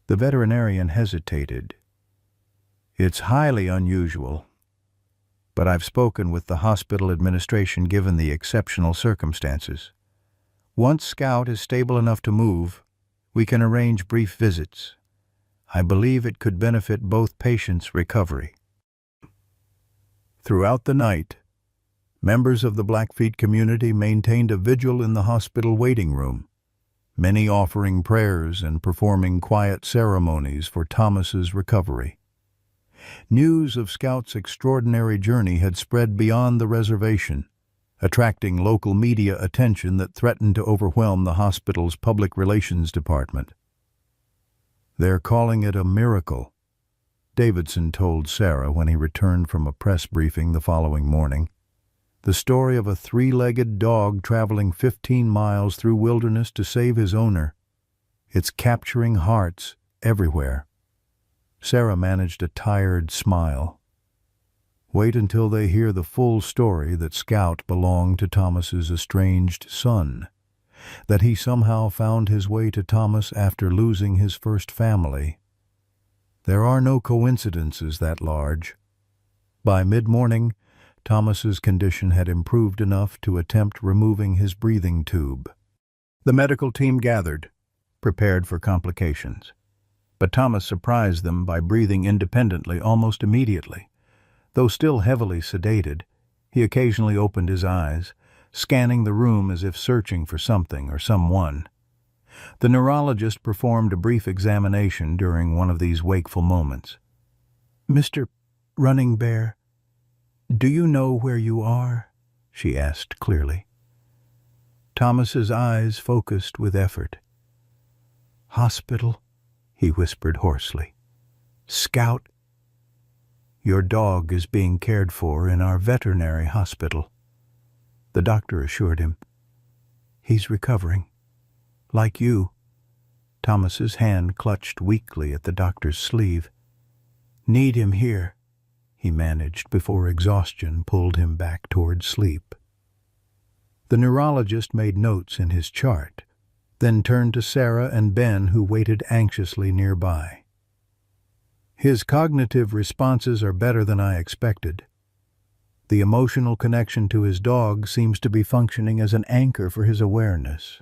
The veterinarian hesitated. It's highly unusual, but I've spoken with the hospital administration given the exceptional circumstances. Once Scout is stable enough to move, we can arrange brief visits. I believe it could benefit both patients' recovery. Throughout the night, members of the Blackfeet community maintained a vigil in the hospital waiting room, many offering prayers and performing quiet ceremonies for Thomas's recovery. News of Scout's extraordinary journey had spread beyond the reservation, attracting local media attention that threatened to overwhelm the hospital's public relations department. They're calling it a miracle, Davidson told Sarah when he returned from a press briefing the following morning. The story of a three-legged dog traveling 15 miles through wilderness to save his owner. It's capturing hearts everywhere. Sarah managed a tired smile. Wait until they hear the full story that Scout belonged to Thomas's estranged son, that he somehow found his way to Thomas after losing his first family. There are no coincidences that large. By mid-morning, Thomas's condition had improved enough to attempt removing his breathing tube. The medical team gathered, prepared for complications. But Thomas surprised them by breathing independently almost immediately. Though still heavily sedated, he occasionally opened his eyes, scanning the room as if searching for something or someone. The neurologist performed a brief examination during one of these wakeful moments. "Mr. Running Bear, do you know where you are?" she asked clearly. Thomas's eyes focused with effort. "Hospital," he whispered hoarsely. "Scout, your dog is being cared for in our veterinary hospital," the doctor assured him. "He's recovering. Like you." Thomas's hand clutched weakly at the doctor's sleeve. "Need him here," he managed before exhaustion pulled him back toward sleep. The neurologist made notes in his chart, then turned to Sarah and Ben, who waited anxiously nearby. "His cognitive responses are better than I expected. The emotional connection to his dog seems to be functioning as an anchor for his awareness.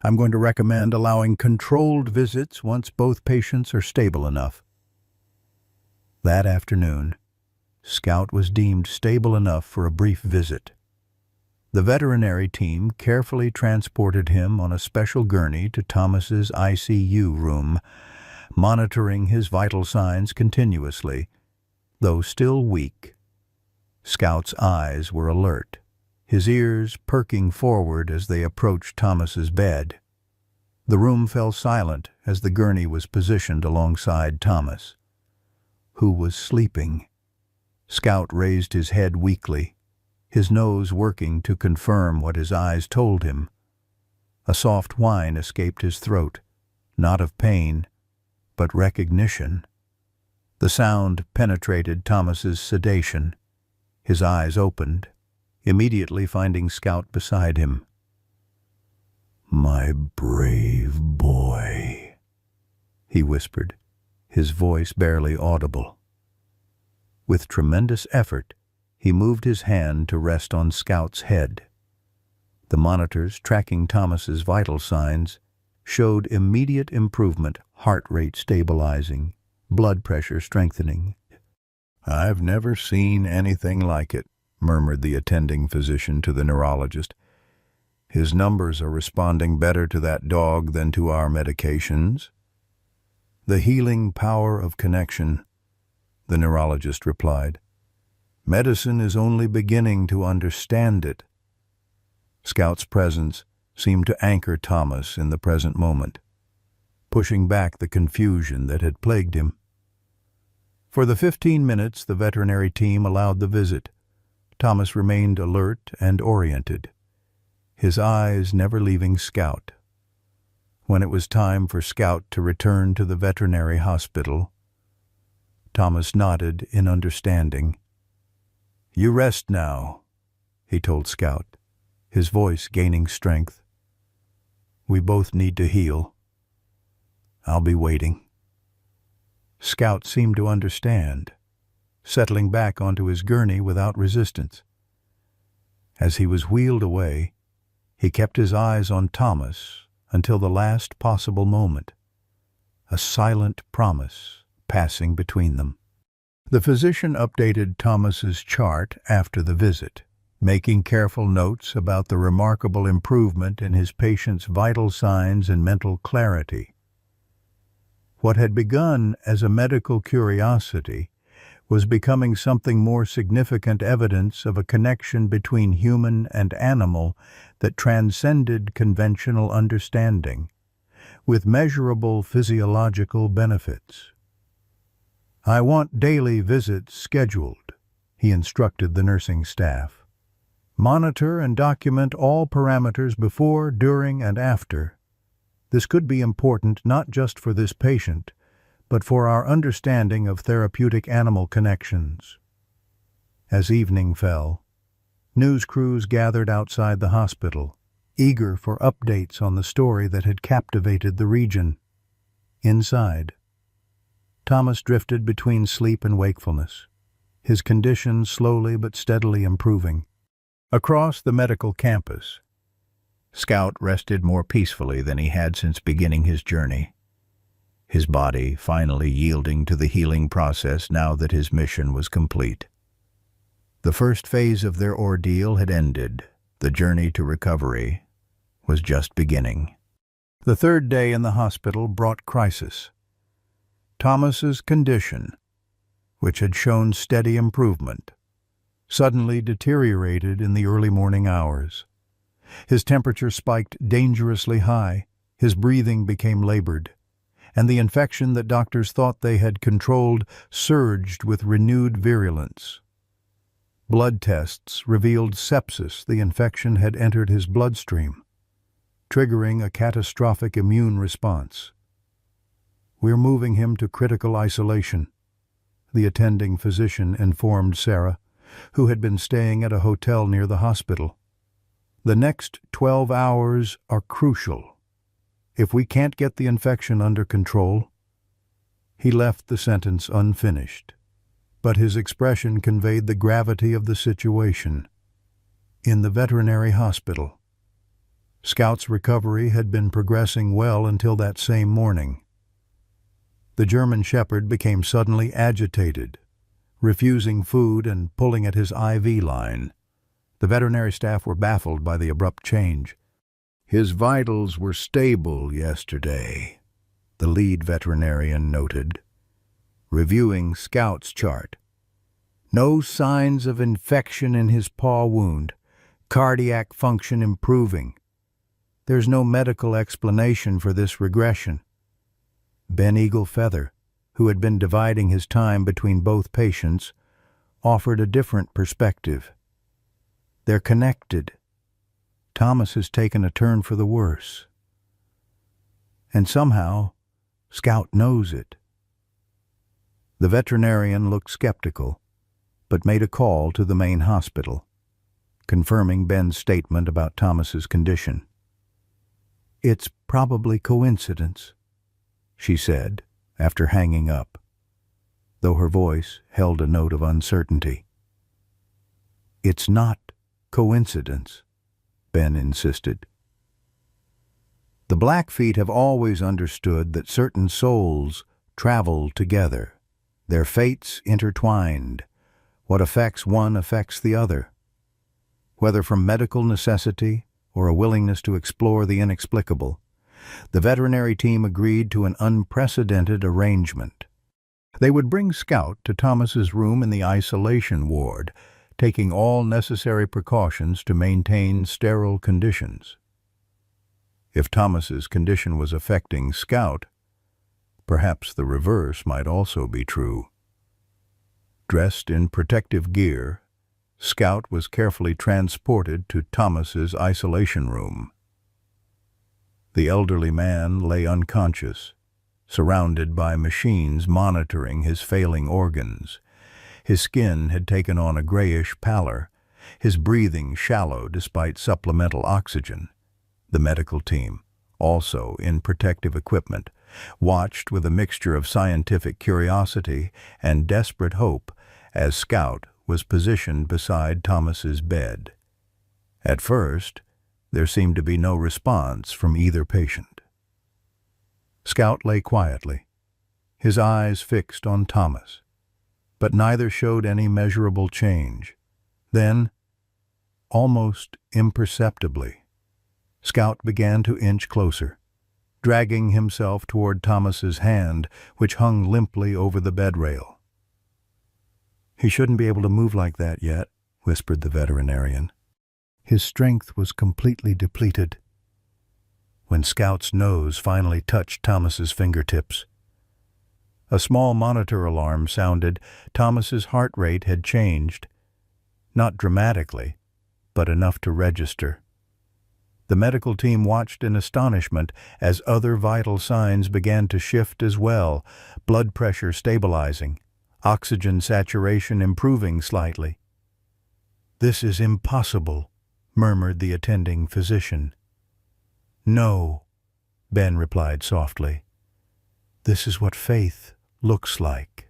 I'm going to recommend allowing controlled visits once both patients are stable enough." That afternoon, Scout was deemed stable enough for a brief visit. The veterinary team carefully transported him on a special gurney to Thomas's ICU room, monitoring his vital signs continuously. Though still weak, Scout's eyes were alert, his ears perking forward as they approached Thomas's bed. The room fell silent as the gurney was positioned alongside Thomas, who was sleeping. Scout raised his head weakly, his nose working to confirm what his eyes told him. A soft whine escaped his throat, not of pain, but recognition. The sound penetrated Thomas's sedation. His eyes opened, immediately finding Scout beside him. "My brave boy," he whispered, his voice barely audible. With tremendous effort, he moved his hand to rest on Scout's head. The monitors tracking Thomas's vital signs showed immediate improvement, heart rate stabilizing, blood pressure strengthening. "I've never seen anything like it," murmured the attending physician to the neurologist. "His numbers are responding better to that dog than to our medications." "The healing power of connection," the neurologist replied. "Medicine is only beginning to understand it." Scout's presence seemed to anchor Thomas in the present moment, pushing back the confusion that had plagued him. For the 15 minutes the veterinary team allowed the visit, Thomas remained alert and oriented, his eyes never leaving Scout. When it was time for Scout to return to the veterinary hospital, Thomas nodded in understanding. "You rest now," he told Scout, his voice gaining strength. "We both need to heal. I'll be waiting." Scout seemed to understand, settling back onto his gurney without resistance. As he was wheeled away, he kept his eyes on Thomas until the last possible moment, a silent promise passing between them. The physician updated Thomas's chart after the visit, making careful notes about the remarkable improvement in his patient's vital signs and mental clarity. What had begun as a medical curiosity was becoming something more significant evidence of a connection between human and animal that transcended conventional understanding, with measurable physiological benefits. "I want daily visits scheduled," he instructed the nursing staff. "Monitor and document all parameters before, during, and after. This could be important not just for this patient, but for our understanding of therapeutic animal connections." As evening fell, news crews gathered outside the hospital, eager for updates on the story that had captivated the region. Inside, Thomas drifted between sleep and wakefulness, his condition slowly but steadily improving. Across the medical campus, Scout rested more peacefully than he had since beginning his journey, his body finally yielding to the healing process now that his mission was complete. The first phase of their ordeal had ended. The journey to recovery was just beginning. The third day in the hospital brought crisis. Thomas's condition, which had shown steady improvement, suddenly deteriorated in the early morning hours. His temperature spiked dangerously high, his breathing became labored, and the infection that doctors thought they had controlled surged with renewed virulence. Blood tests revealed sepsis. The infection had entered his bloodstream, triggering a catastrophic immune response. "We're moving him to critical isolation," the attending physician informed Sarah, who had been staying at a hotel near the hospital. "The next 12 hours are crucial. If we can't get the infection under control—" He left the sentence unfinished, but his expression conveyed the gravity of the situation. In the veterinary hospital, Scout's recovery had been progressing well until that same morning. The German Shepherd became suddenly agitated, refusing food and pulling at his IV line. The veterinary staff were baffled by the abrupt change. "His vitals were stable yesterday," the lead veterinarian noted, reviewing Scout's chart. "No signs of infection in his paw wound, cardiac function improving. There's no medical explanation for this regression." Ben Eagle Feather, who had been dividing his time between both patients, offered a different perspective. "They're connected. Thomas has taken a turn for the worse. And somehow, Scout knows it." The veterinarian looked skeptical, but made a call to the main hospital, confirming Ben's statement about Thomas's condition. "It's probably coincidence," she said, after hanging up, though her voice held a note of uncertainty. "It's not coincidence," Ben insisted. "The Blackfeet have always understood that certain souls travel together, their fates intertwined. What affects one affects the other. Whether from medical necessity or a willingness to explore the inexplicable, the veterinary team agreed to an unprecedented arrangement. They would bring Scout to Thomas's room in the isolation ward, taking all necessary precautions to maintain sterile conditions. If Thomas's condition was affecting Scout, perhaps the reverse might also be true. Dressed in protective gear, Scout was carefully transported to Thomas's isolation room. The elderly man lay unconscious, surrounded by machines monitoring his failing organs. His skin had taken on a grayish pallor, his breathing shallow despite supplemental oxygen. The medical team, also in protective equipment, watched with a mixture of scientific curiosity and desperate hope as Scout was positioned beside Thomas's bed. At first, there seemed to be no response from either patient. Scout lay quietly, his eyes fixed on Thomas, but neither showed any measurable change. Then, almost imperceptibly, Scout began to inch closer, dragging himself toward Thomas's hand, which hung limply over the bed rail. "He shouldn't be able to move like that yet," whispered the veterinarian. His strength was completely depleted. When Scout's nose finally touched Thomas's fingertips, a small monitor alarm sounded. Thomas's heart rate had changed, not dramatically, but enough to register. The medical team watched in astonishment as other vital signs began to shift as well, blood pressure stabilizing, oxygen saturation improving slightly. "This is impossible," murmured the attending physician. "No," Ben replied softly. "This is what faith looks like."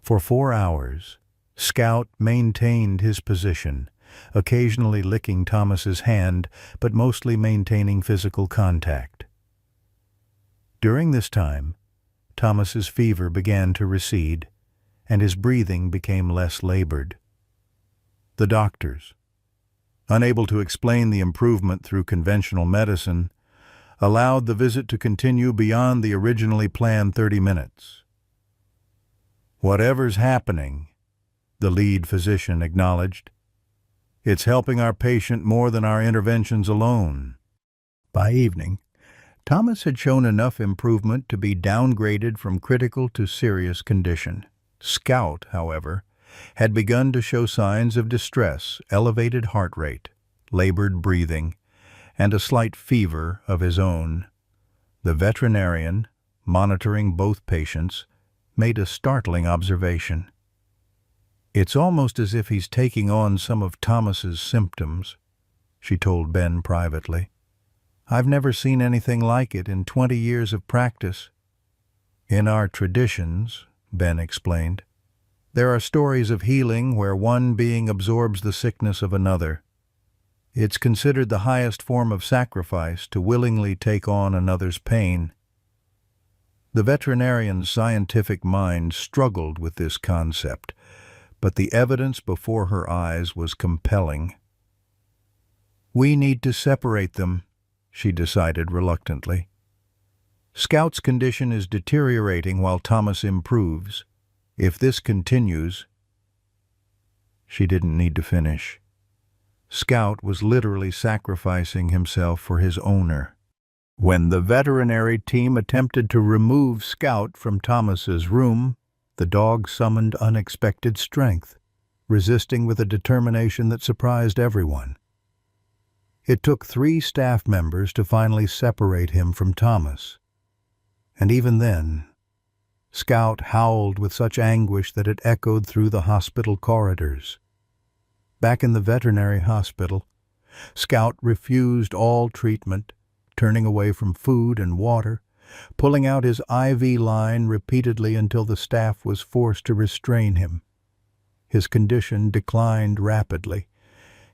For 4 hours, Scout maintained his position, occasionally licking Thomas's hand, but mostly maintaining physical contact. During this time, Thomas's fever began to recede, and his breathing became less labored. The doctors, unable to explain the improvement through conventional medicine, allowed the visit to continue beyond the originally planned 30 minutes. "Whatever's happening," the lead physician acknowledged, "it's helping our patient more than our interventions alone." By evening, Thomas had shown enough improvement to be downgraded from critical to serious condition. Scout, however, had begun to show signs of distress, elevated heart rate, labored breathing, and a slight fever of his own. The veterinarian, monitoring both patients, made a startling observation. "It's almost as if he's taking on some of Thomas's symptoms," she told Ben privately. "I've never seen anything like it in 20 years of practice." "In our traditions," Ben explained, "there are stories of healing where one being absorbs the sickness of another. It's considered the highest form of sacrifice to willingly take on another's pain." The veterinarian's scientific mind struggled with this concept, but the evidence before her eyes was compelling. "We need to separate them," she decided reluctantly. "Scout's condition is deteriorating while Thomas improves. If this continues—" She didn't need to finish. Scout was literally sacrificing himself for his owner. When the veterinary team attempted to remove Scout from Thomas's room, the dog summoned unexpected strength, resisting with a determination that surprised everyone. It took 3 staff members to finally separate him from Thomas. And even then, Scout howled with such anguish that it echoed through the hospital corridors. Back in the veterinary hospital, Scout refused all treatment, turning away from food and water, pulling out his IV line repeatedly until the staff was forced to restrain him. His condition declined rapidly.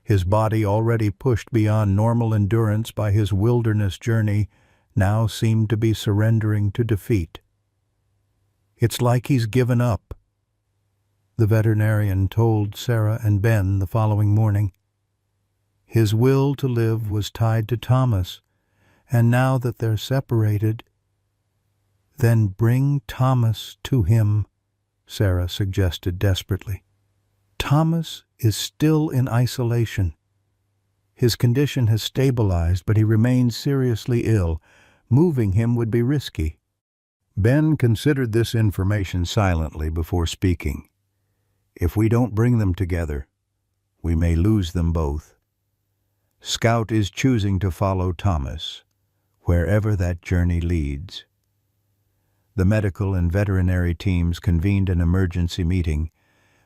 His body, already pushed beyond normal endurance by his wilderness journey, now seemed to be surrendering to defeat. "It's like he's given up," the veterinarian told Sarah and Ben the following morning. "His will to live was tied to Thomas, and now that they're separated—" "Then bring Thomas to him," Sarah suggested desperately. "Thomas is still in isolation. His condition has stabilized, but he remains seriously ill. Moving him would be risky." Ben considered this information silently before speaking. If we don't bring them together, we may lose them both. Scout is choosing to follow Thomas, wherever that journey leads. The medical and veterinary teams convened an emergency meeting,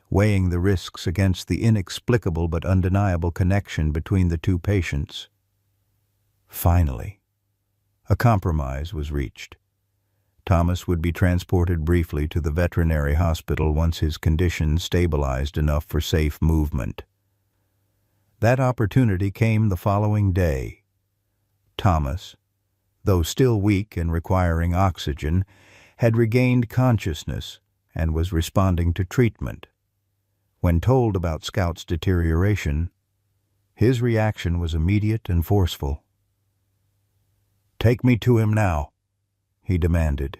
weighing the risks against the inexplicable but undeniable connection between the two patients. Finally, a compromise was reached. Thomas would be transported briefly to the veterinary hospital once his condition stabilized enough for safe movement. That opportunity came the following day. Thomas, though still weak and requiring oxygen, had regained consciousness and was responding to treatment. When told about Scout's deterioration, his reaction was immediate and forceful. "Take me to him now," he demanded,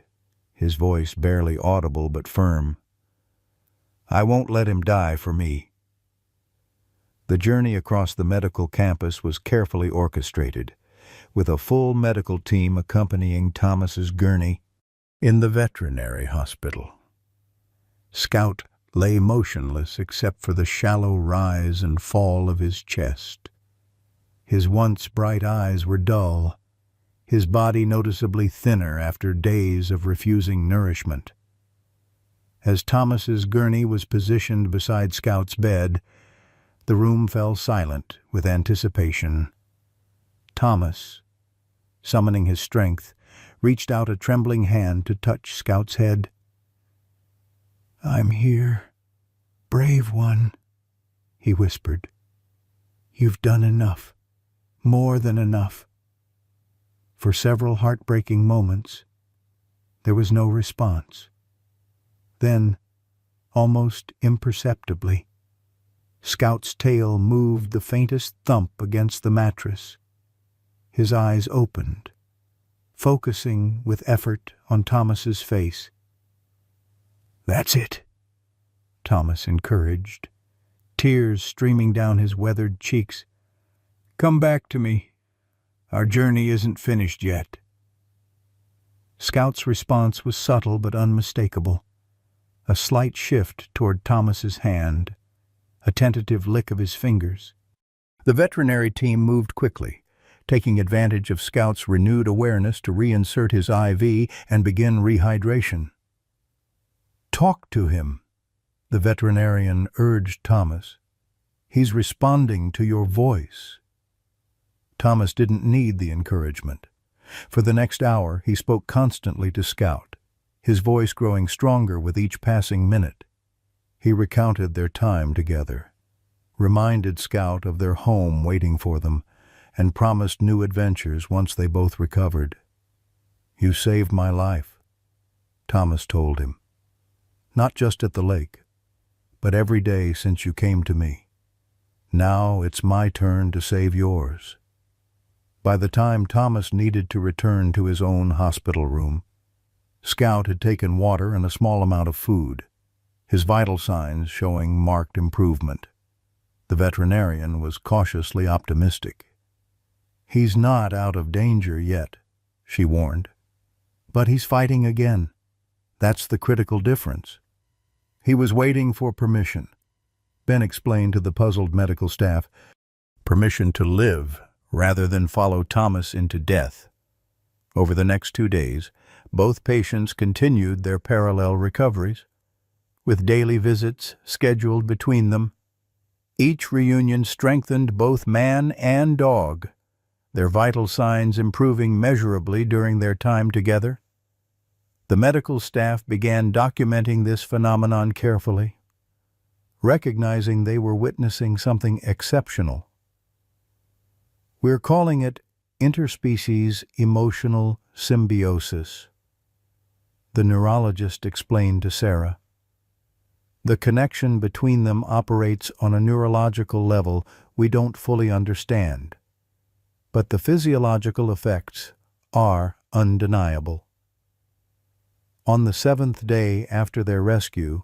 his voice barely audible but firm. "I won't let him die for me." The journey across the medical campus was carefully orchestrated, with a full medical team accompanying Thomas's gurney. In the veterinary hospital, Scout lay motionless except for the shallow rise and fall of his chest. His once bright eyes were dull, his body noticeably thinner after days of refusing nourishment. As Thomas's gurney was positioned beside Scout's bed, the room fell silent with anticipation. Thomas, summoning his strength, reached out a trembling hand to touch Scout's head. "I'm here, brave one," he whispered. "You've done enough, more than enough." For several heartbreaking moments, there was no response. Then, almost imperceptibly, Scout's tail moved the faintest thump against the mattress. His eyes opened, focusing with effort on Thomas's face. "That's it," Thomas encouraged, tears streaming down his weathered cheeks. "Come back to me. Our journey isn't finished yet." Scout's response was subtle but unmistakable. A slight shift toward Thomas's hand, a tentative lick of his fingers. The veterinary team moved quickly, taking advantage of Scout's renewed awareness to reinsert his IV and begin rehydration. "Talk to him," the veterinarian urged Thomas. "He's responding to your voice." Thomas didn't need the encouragement. For the next hour, he spoke constantly to Scout, his voice growing stronger with each passing minute. He recounted their time together, reminded Scout of their home waiting for them, and promised new adventures once they both recovered. "You saved my life," Thomas told him. "Not just at the lake, but every day since you came to me. Now it's my turn to save yours." By the time Thomas needed to return to his own hospital room, Scout had taken water and a small amount of food, his vital signs showing marked improvement. The veterinarian was cautiously optimistic. "He's not out of danger yet," she warned. "But he's fighting again. That's the critical difference." He was waiting for permission, Ben explained to the puzzled medical staff. Permission to live rather than follow Thomas into death. Over the next 2 days, both patients continued their parallel recoveries, with daily visits scheduled between them. Each reunion strengthened both man and dog, their vital signs improving measurably during their time together. The medical staff began documenting this phenomenon carefully, recognizing they were witnessing something exceptional. "We're calling it interspecies emotional symbiosis," the neurologist explained to Sarah. "The connection between them operates on a neurological level we don't fully understand, but the physiological effects are undeniable." On the 7th day after their rescue,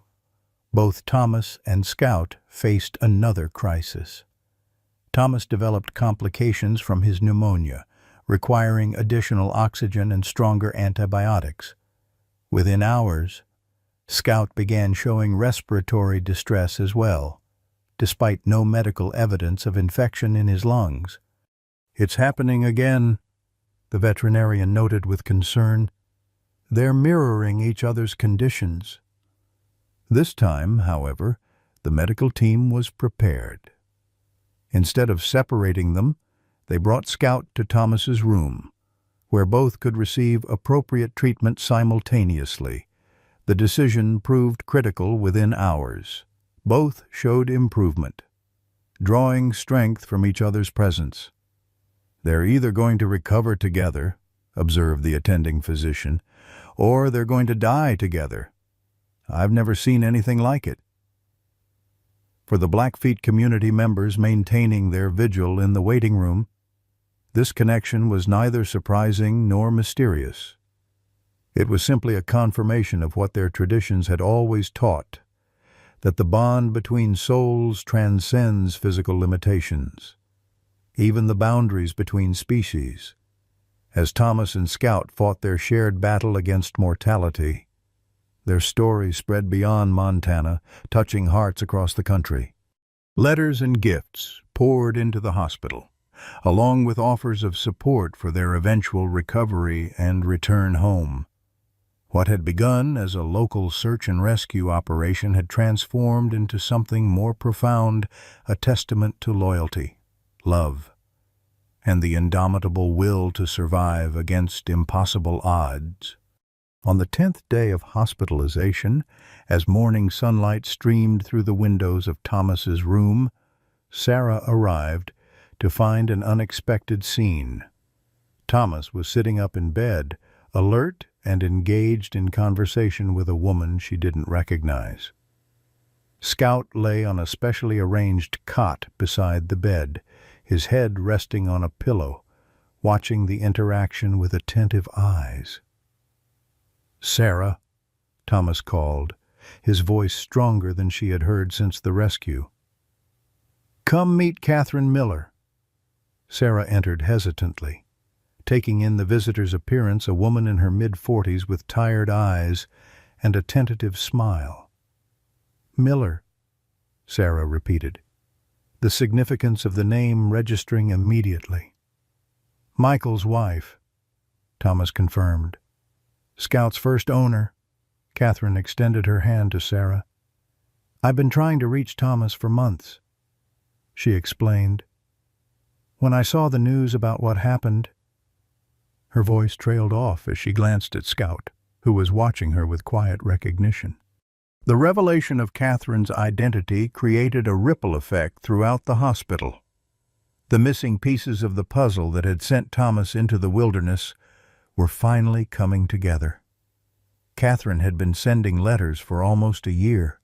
both Thomas and Scout faced another crisis. Thomas developed complications from his pneumonia, requiring additional oxygen and stronger antibiotics, Within hours, Scout began showing respiratory distress as well, despite no medical evidence of infection in his lungs. "It's happening again," the veterinarian noted with concern. "They're mirroring each other's conditions." This time, however, the medical team was prepared. Instead of separating them, they brought Scout to Thomas's room, where both could receive appropriate treatment simultaneously. The decision proved critical within hours. Both showed improvement, drawing strength from each other's presence. "They're either going to recover together," observed the attending physician, "or they're going to die together. I've never seen anything like it." For the Blackfeet community members maintaining their vigil in the waiting room, this connection was neither surprising nor mysterious. It was simply a confirmation of what their traditions had always taught, that the bond between souls transcends physical limitations, even the boundaries between species. As Thomas and Scout fought their shared battle against mortality, their story spread beyond Montana, touching hearts across the country. Letters and gifts poured into the hospital, along with offers of support for their eventual recovery and return home. What had begun as a local search and rescue operation had transformed into something more profound, a testament to loyalty, love, and the indomitable will to survive against impossible odds. On the 10th day of hospitalization, as morning sunlight streamed through the windows of Thomas's room, Sarah arrived to find an unexpected scene. Thomas was sitting up in bed, alert and engaged in conversation with a woman she didn't recognize. Scout lay on a specially arranged cot beside the bed, his head resting on a pillow, watching the interaction with attentive eyes. "Sarah," Thomas called, his voice stronger than she had heard since the rescue. "Come meet Catherine Miller." Sarah entered hesitantly, taking in the visitor's appearance, a woman in her mid-40s with tired eyes and a tentative smile. "Miller," Sarah repeated, the significance of the name registering immediately. "Michael's wife," Thomas confirmed. "Scout's first owner." Catherine extended her hand to Sarah. "I've been trying to reach Thomas for months," she explained. "When I saw the news about what happened—" Her voice trailed off as she glanced at Scout, who was watching her with quiet recognition. The revelation of Catherine's identity created a ripple effect throughout the hospital. The missing pieces of the puzzle that had sent Thomas into the wilderness were finally coming together. Catherine had been sending letters for almost a year,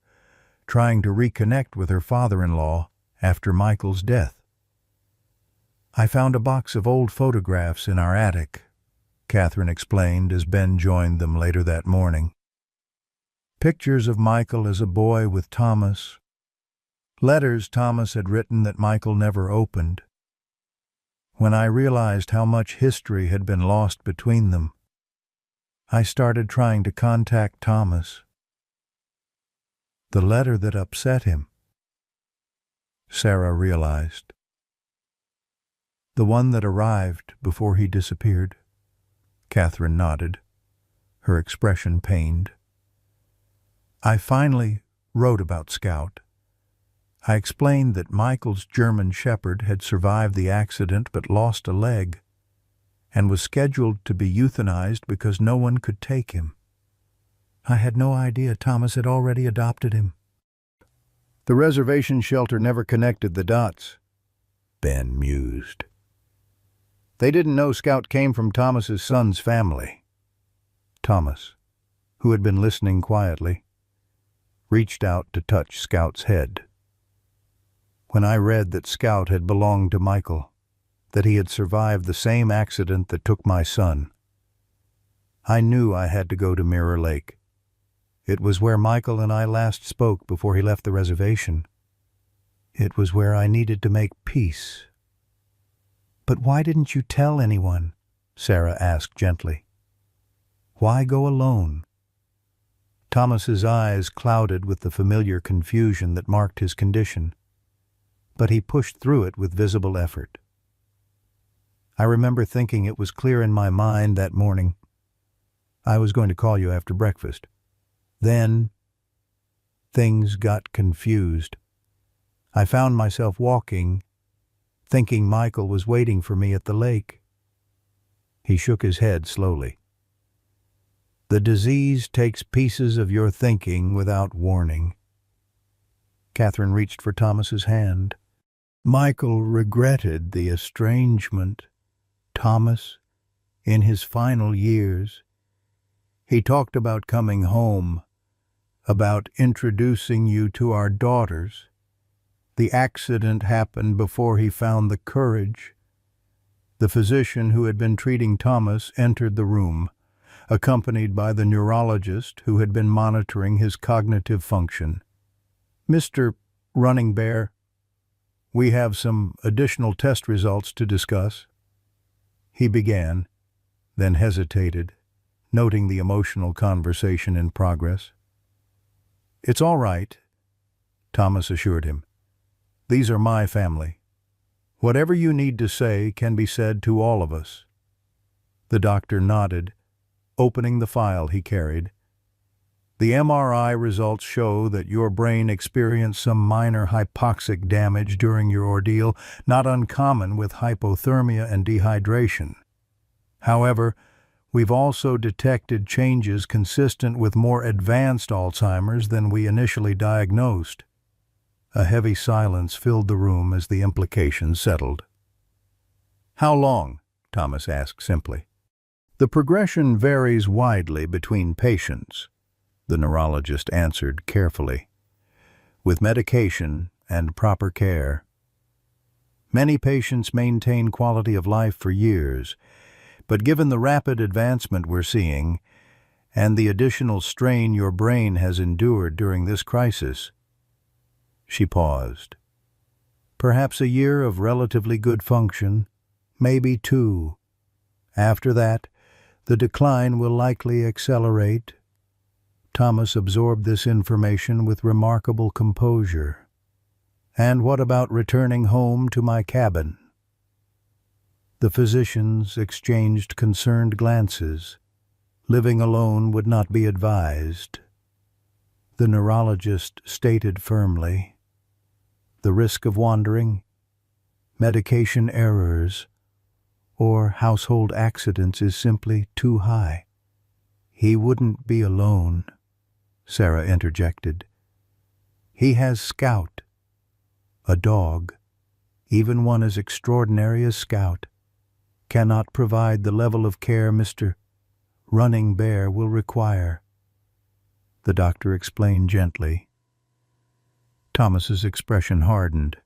trying to reconnect with her father-in-law after Michael's death. "I found a box of old photographs in our attic," Catherine explained as Ben joined them later that morning. Pictures of Michael as a boy with Thomas. Letters Thomas had written that Michael never opened. When I realized how much history had been lost between them, I started trying to contact Thomas. The letter that upset him, Sarah realized. The one that arrived before he disappeared. Catherine nodded, her expression pained. "I finally wrote about Scout. I explained that Michael's German Shepherd had survived the accident but lost a leg, and was scheduled to be euthanized because no one could take him. I had no idea Thomas had already adopted him." "The reservation shelter never connected the dots," Ben mused. "They didn't know Scout came from Thomas's son's family." Thomas, who had been listening quietly, reached out to touch Scout's head. "When I read that Scout had belonged to Michael, that he had survived the same accident that took my son, I knew I had to go to Mirror Lake. It was where Michael and I last spoke before he left the reservation. It was where I needed to make peace." "But why didn't you tell anyone?" Sarah asked gently. "Why go alone? Thomas's eyes clouded with the familiar confusion that marked his condition, but he pushed through it with visible effort. I remember thinking it was clear in my mind that morning. I was going to call you after breakfast. Then, things got confused. I found myself walking, thinking Michael was waiting for me at the lake. He shook his head slowly. The disease takes pieces of your thinking without warning. Catherine reached for Thomas's hand. Michael regretted the estrangement. Thomas, in his final years, he talked about coming home, about introducing you to our daughters. The accident happened before he found the courage. The physician who had been treating Thomas entered the room, accompanied by the neurologist who had been monitoring his cognitive function. Mr. Running Bear, we have some additional test results to discuss. He began, then hesitated, noting the emotional conversation in progress. It's all right, Thomas assured him. These are my family. Whatever you need to say can be said to all of us. The doctor nodded, opening the file he carried. The MRI results show that your brain experienced some minor hypoxic damage during your ordeal, not uncommon with hypothermia and dehydration. However, we've also detected changes consistent with more advanced Alzheimer's than we initially diagnosed. A heavy silence filled the room as the implications settled. How long? Thomas asked simply. The progression varies widely between patients, the neurologist answered carefully. With medication and proper care. Many patients maintain quality of life for years, but given the rapid advancement we're seeing and the additional strain your brain has endured during this crisis. She paused. Perhaps a year of relatively good function, maybe 2. After that, the decline will likely accelerate. Thomas absorbed this information with remarkable composure. And what about returning home to my cabin? The physicians exchanged concerned glances. Living alone would not be advised. The neurologist stated firmly, the risk of wandering, medication errors, or household accidents is simply too high. He wouldn't be alone, Sarah interjected. He has Scout, a dog, even one as extraordinary as Scout, cannot provide the level of care Mr. Running Bear will require. The doctor explained gently. Thomas's expression hardened.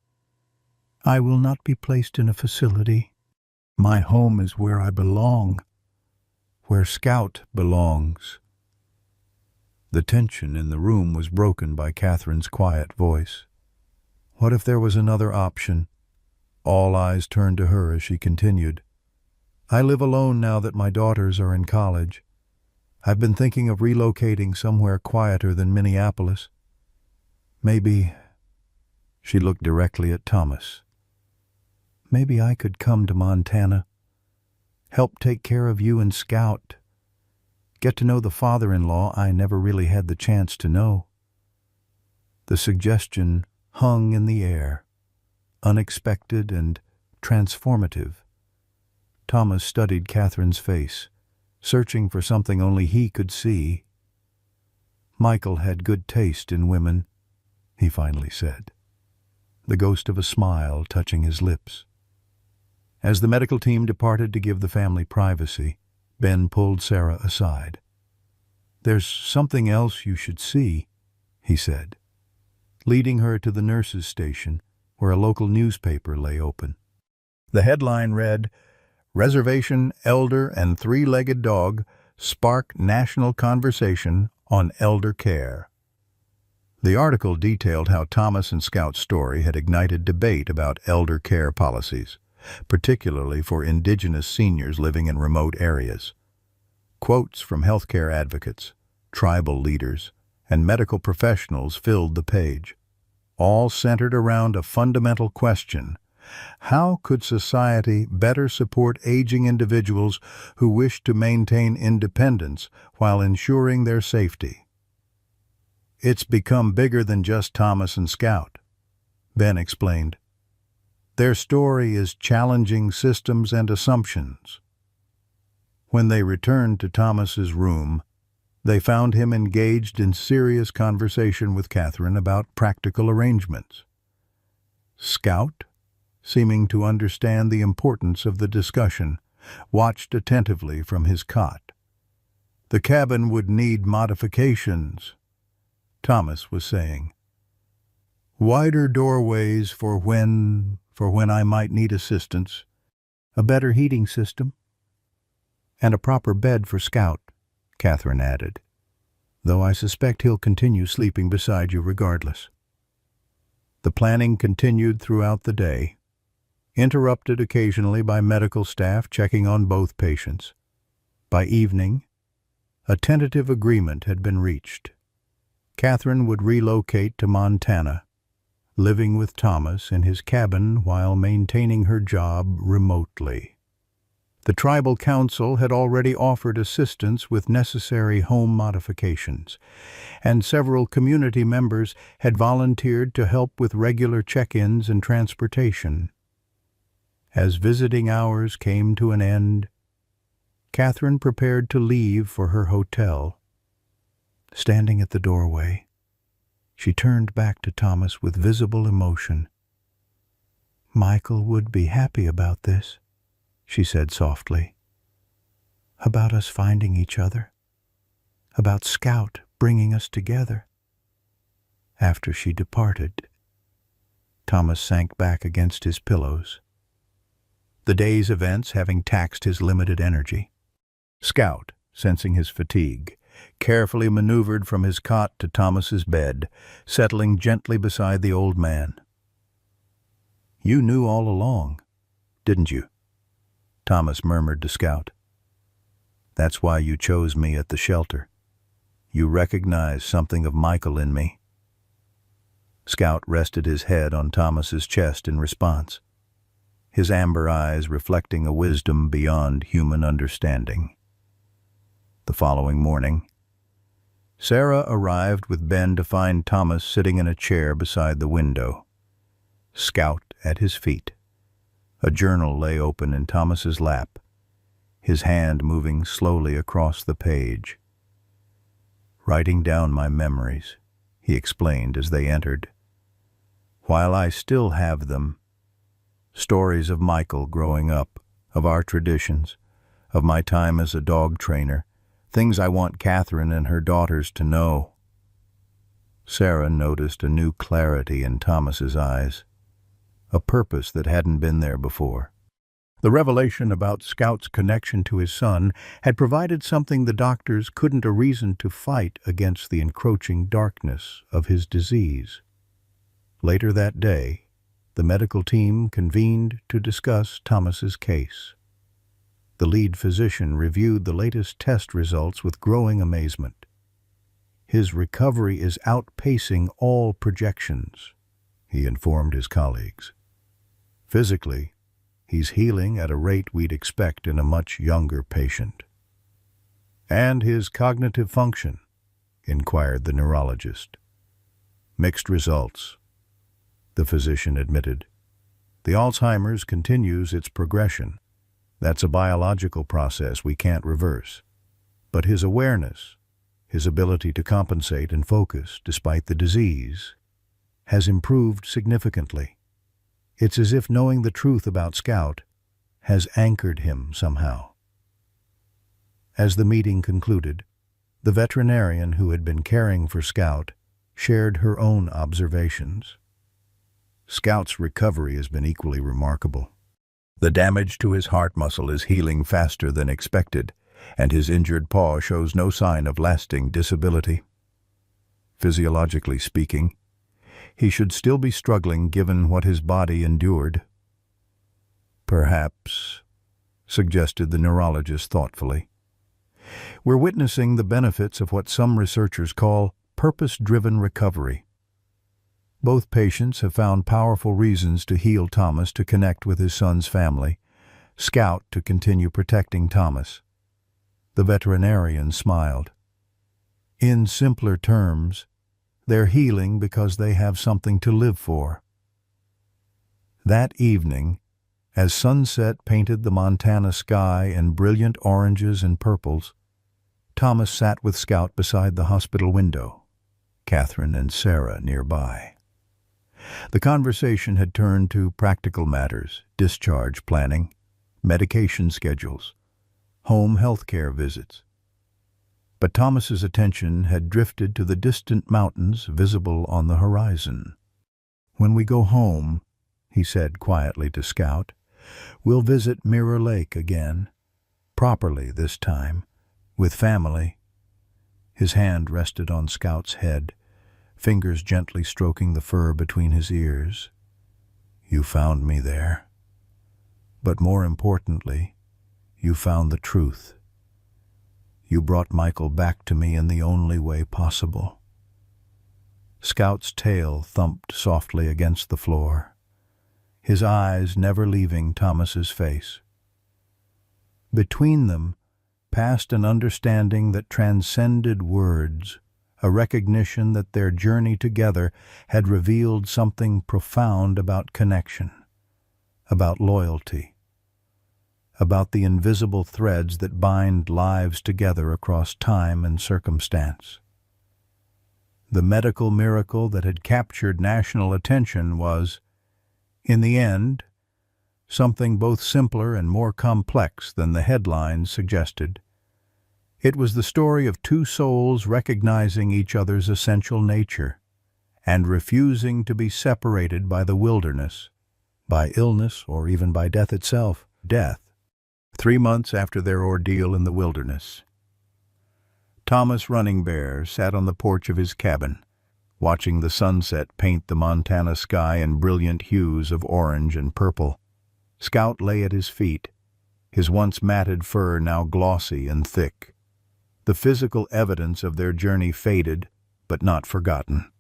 I will not be placed in a facility. My home is where I belong, where Scout belongs. The tension in the room was broken by Catherine's quiet voice. What if there was another option? All eyes turned to her as she continued. I live alone now that my daughters are in college. I've been thinking of relocating somewhere quieter than Minneapolis. Maybe, she looked directly at Thomas. Maybe I could come to Montana, help take care of you and Scout, get to know the father-in-law I never really had the chance to know. The suggestion hung in the air, unexpected and transformative. Thomas studied Catherine's face, searching for something only he could see. Michael had good taste in women, he finally said, the ghost of a smile touching his lips. As the medical team departed to give the family privacy, Ben pulled Sarah aside. There's something else you should see, he said, leading her to the nurse's station where a local newspaper lay open. The headline read, Reservation Elder and Three-Legged Dog Spark National Conversation on Elder Care. The article detailed how Thomas and Scout's story had ignited debate about elder care policies, particularly for indigenous seniors living in remote areas. Quotes from healthcare advocates, tribal leaders, and medical professionals filled the page, all centered around a fundamental question: how could society better support aging individuals who wish to maintain independence while ensuring their safety? "It's become bigger than just Thomas and Scout," Ben explained. "Their story is challenging systems and assumptions." When they returned to Thomas's room, they found him engaged in serious conversation with Catherine about practical arrangements. Scout, seeming to understand the importance of the discussion, watched attentively from his cot. "The cabin would need modifications," Thomas was saying. "Wider doorways for when I might need assistance, a better heating system, and a proper bed for Scout," Catherine added, "though I suspect he'll continue sleeping beside you regardless." The planning continued throughout the day, interrupted occasionally by medical staff checking on both patients. By evening, a tentative agreement had been reached. Catherine would relocate to Montana, living with Thomas in his cabin while maintaining her job remotely. The tribal council had already offered assistance with necessary home modifications, and several community members had volunteered to help with regular check-ins and transportation. As visiting hours came to an end, Catherine prepared to leave for her hotel. Standing at the doorway, she turned back to Thomas with visible emotion. "Michael would be happy about this," she said softly. "About us finding each other. About Scout bringing us together." After she departed, Thomas sank back against his pillows, the day's events having taxed his limited energy. Scout, sensing his fatigue, carefully maneuvered from his cot to Thomas's bed, settling gently beside the old man. "You knew all along, didn't you?" Thomas murmured to Scout. "That's why you chose me at the shelter. You recognized something of Michael in me." Scout rested his head on Thomas's chest in response, his amber eyes reflecting a wisdom beyond human understanding. The following morning, Sarah arrived with Ben to find Thomas sitting in a chair beside the window, Scout at his feet. A journal lay open in Thomas's lap, his hand moving slowly across the page. "Writing down my memories," he explained as they entered. "While I still have them, stories of Michael growing up, of our traditions, of my time as a dog trainer, things I want Catherine and her daughters to know." Sarah noticed a new clarity in Thomas's eyes, a purpose that hadn't been there before. The revelation about Scout's connection to his son had provided something the doctors couldn't a reason to fight against the encroaching darkness of his disease. Later that day, the medical team convened to discuss Thomas's case. The lead physician reviewed the latest test results with growing amazement. "His recovery is outpacing all projections," he informed his colleagues. "Physically, he's healing at a rate we'd expect in a much younger patient." "And his cognitive function?" inquired the neurologist. "Mixed results," the physician admitted. "The Alzheimer's continues its progression. That's a biological process we can't reverse. But his awareness, his ability to compensate and focus despite the disease, has improved significantly. It's as if knowing the truth about Scout has anchored him somehow." As the meeting concluded, the veterinarian who had been caring for Scout shared her own observations. "Scout's recovery has been equally remarkable. The damage to his heart muscle is healing faster than expected, and his injured paw shows no sign of lasting disability. Physiologically speaking, he should still be struggling given what his body endured." "Perhaps," suggested the neurologist thoughtfully, We're witnessing the benefits of what some researchers call purpose-driven recovery. Both patients have found powerful reasons to heal Thomas to connect with his son's family, Scout to continue protecting Thomas. The veterinarian smiled. In simpler terms, they're healing because they have something to live for. That evening, as sunset painted the Montana sky in brilliant oranges and purples, Thomas sat with Scout beside the hospital window, Catherine and Sarah nearby. The conversation had turned to practical matters, discharge planning, medication schedules, home health care visits. But Thomas's attention had drifted to the distant mountains visible on the horizon. "When we go home," he said quietly to Scout, "we'll visit Mirror Lake again, properly this time, with family." His hand rested on Scout's head, fingers gently stroking the fur between his ears. "You found me there. But more importantly, you found the truth. You brought Michael back to me in the only way possible." Scout's tail thumped softly against the floor, his eyes never leaving Thomas's face. Between them passed an understanding that transcended words, a recognition that their journey together had revealed something profound about connection, about loyalty, about the invisible threads that bind lives together across time and circumstance. The medical miracle that had captured national attention was, in the end, something both simpler and more complex than the headlines suggested. It was the story of two souls recognizing each other's essential nature and refusing to be separated by the wilderness, by illness, or even by death itself. Death. 3 months after their ordeal in the wilderness, Thomas Running Bear sat on the porch of his cabin, watching the sunset paint the Montana sky in brilliant hues of orange and purple. Scout lay at his feet, his once matted fur now glossy and thick. The physical evidence of their journey faded, but not forgotten.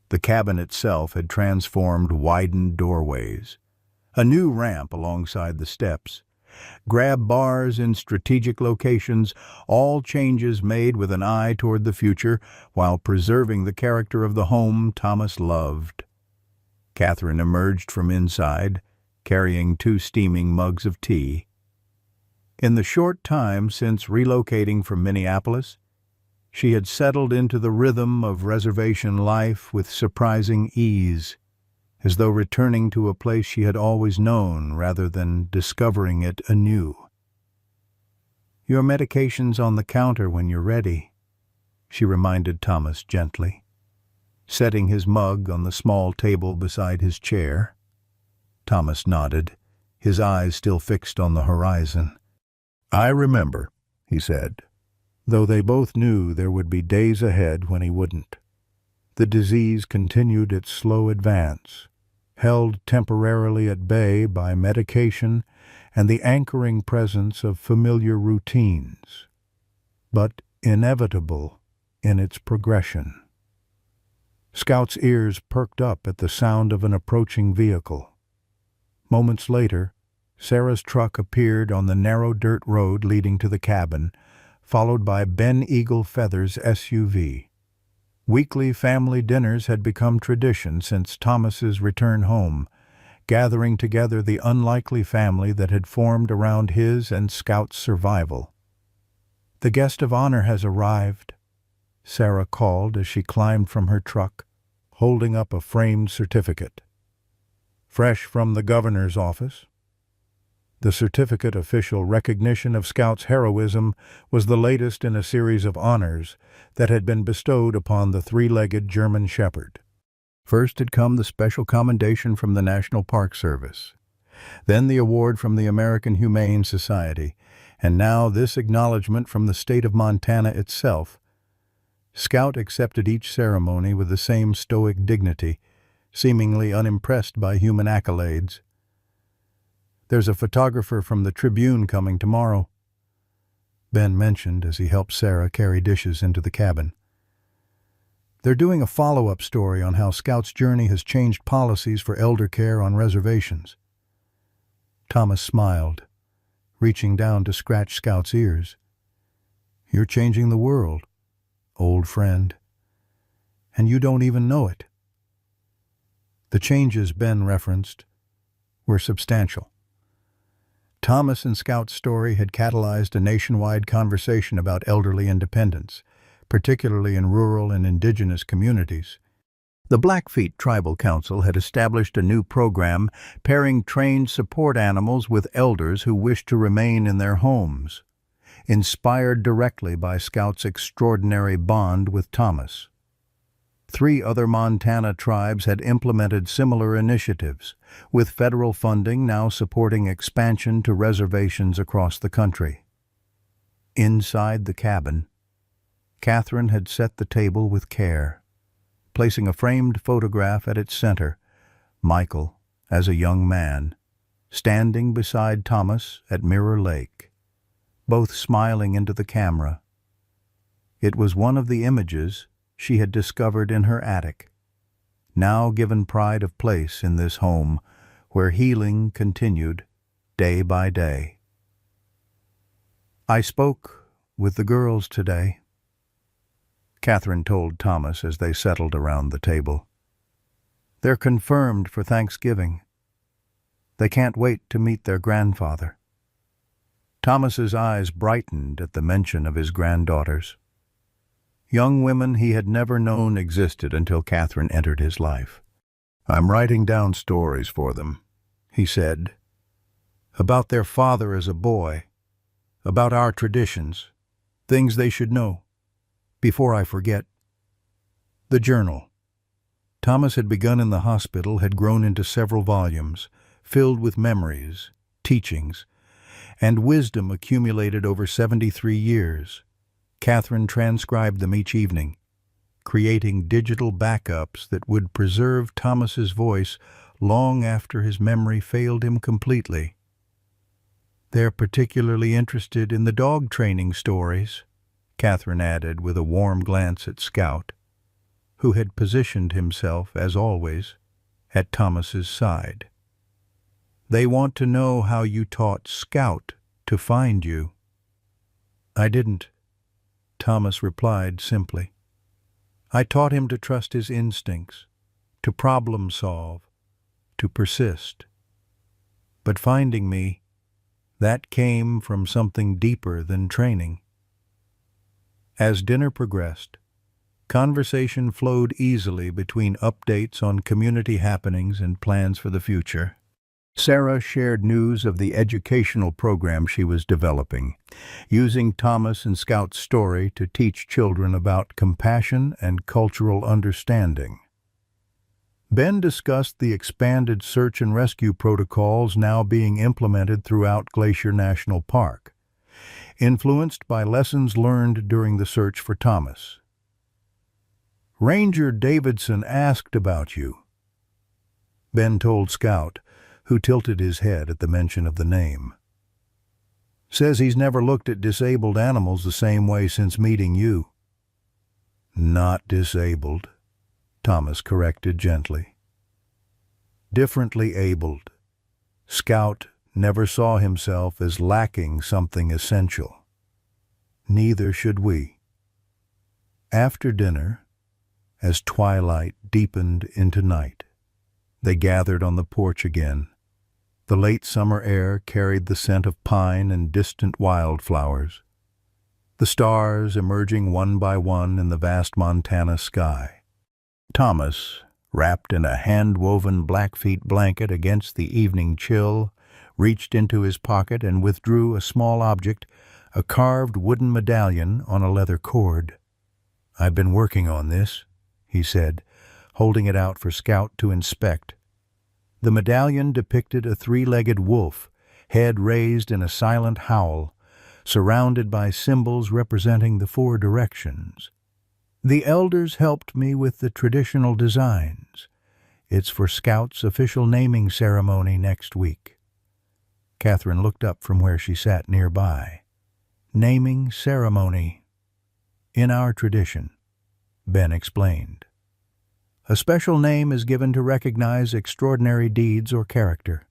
The cabin itself had transformed widened doorways, a new ramp alongside the steps, grab bars in strategic locations, all changes made with an eye toward the future while preserving the character of the home Thomas loved. Catherine emerged from inside, carrying 2 steaming mugs of tea. In the short time since relocating from Minneapolis, she had settled into the rhythm of reservation life with surprising ease, as though returning to a place she had always known rather than discovering it anew. "Your medication's on the counter when you're ready," she reminded Thomas gently, setting his mug on the small table beside his chair. Thomas nodded, his eyes still fixed on the horizon. "I remember," he said, though they both knew there would be days ahead when he wouldn't. The disease continued its slow advance, held temporarily at bay by medication and the anchoring presence of familiar routines, but inevitable in its progression. Scout's ears perked up at the sound of an approaching vehicle. Moments later, Sarah's truck appeared on the narrow dirt road leading to the cabin, followed by Ben Eagle Feather's SUV. Weekly family dinners had become tradition since Thomas's return home, gathering together the unlikely family that had formed around his and Scout's survival. "The guest of honor has arrived," Sarah called as she climbed from her truck, holding up a framed certificate. "Fresh from the governor's office." The certificate official recognition of Scout's heroism was the latest in a series of honors that had been bestowed upon the 3-legged German Shepherd. First had come the special commendation from the National Park Service, then the award from the American Humane Society, and now this acknowledgement from the state of Montana itself. Scout accepted each ceremony with the same stoic dignity, seemingly unimpressed by human accolades. "There's a photographer from the Tribune coming tomorrow." Ben mentioned as he helped Sarah carry dishes into the cabin. They're doing a follow-up story on how Scout's journey has changed policies for elder care on reservations. Thomas smiled, reaching down to scratch Scout's ears. You're changing the world, old friend, and you don't even know it. The changes Ben referenced were substantial. Thomas and Scout's story had catalyzed a nationwide conversation about elderly independence, particularly in rural and indigenous communities. The Blackfeet Tribal Council had established a new program pairing trained support animals with elders who wished to remain in their homes, inspired directly by Scout's extraordinary bond with Thomas. 3 other Montana tribes had implemented similar initiatives, with federal funding now supporting expansion to reservations across the country. Inside the cabin, Catherine had set the table with care, placing a framed photograph at its center, Michael, as a young man, standing beside Thomas at Mirror Lake, both smiling into the camera. It was one of the images she had discovered in her attic, now given pride of place in this home where healing continued day by day. I spoke with the girls today, Catherine told Thomas as they settled around the table. They're confirmed for Thanksgiving. They can't wait to meet their grandfather. Thomas's eyes brightened at the mention of his granddaughters. Young women he had never known existed until Catherine entered his life. I'm writing down stories for them, he said, about their father as a boy, about our traditions, things they should know. Before I forget, the journal. Thomas had begun in the hospital, had grown into several volumes, filled with memories, teachings, and wisdom accumulated over 73 years. Catherine transcribed them each evening, creating digital backups that would preserve Thomas's voice long after his memory failed him completely. They're particularly interested in the dog training stories, Catherine added with a warm glance at Scout, who had positioned himself, as always, at Thomas's side. They want to know how you taught Scout to find you. I didn't, Thomas replied simply. I taught him to trust his instincts, to problem solve, to persist. But finding me, that came from something deeper than training. As dinner progressed, conversation flowed easily between updates on community happenings and plans for the future. Sarah shared news of the educational program she was developing, using Thomas and Scout's story to teach children about compassion and cultural understanding. Ben discussed the expanded search and rescue protocols now being implemented throughout Glacier National Park, influenced by lessons learned during the search for Thomas. Ranger Davidson asked about you, Ben told Scout, who tilted his head at the mention of the name. Says he's never looked at disabled animals the same way since meeting you. Not disabled, Thomas corrected gently. Differently abled. Scout never saw himself as lacking something essential. Neither should we. After dinner, as twilight deepened into night, they gathered on the porch again. The late summer air carried the scent of pine and distant wildflowers, the stars emerging one by one in the vast Montana sky. Thomas, wrapped in a hand-woven Blackfeet blanket against the evening chill, reached into his pocket and withdrew a small object, a carved wooden medallion on a leather cord. I've been working on this, he said, holding it out for Scout to inspect. The medallion depicted a 3-legged wolf, head raised in a silent howl, surrounded by symbols representing the 4 directions. The elders helped me with the traditional designs. It's for Scout's official naming ceremony next week. Catherine looked up from where she sat nearby. Naming ceremony. In our tradition, Ben explained, a special name is given to recognize extraordinary deeds or character.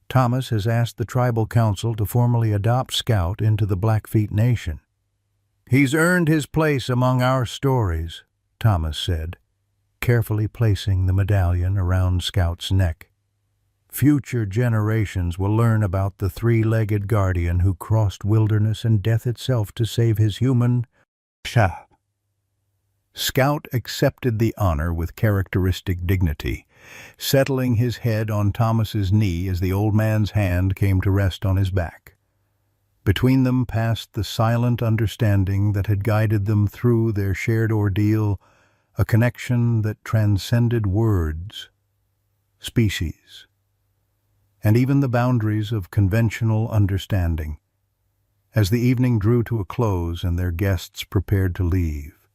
Thomas has asked the tribal council to formally adopt Scout into the Blackfeet Nation. He's earned his place among our stories, Thomas said, carefully placing the medallion around Scout's neck. Future generations will learn about the three-legged guardian who crossed wilderness and death itself to save his human. Scout accepted the honor with characteristic dignity, settling his head on Thomas's knee as the old man's hand came to rest on his back. Between them passed the silent understanding that had guided them through their shared ordeal, a connection that transcended words, species, and even the boundaries of conventional understanding. As the evening drew to a close and their guests prepared to leave,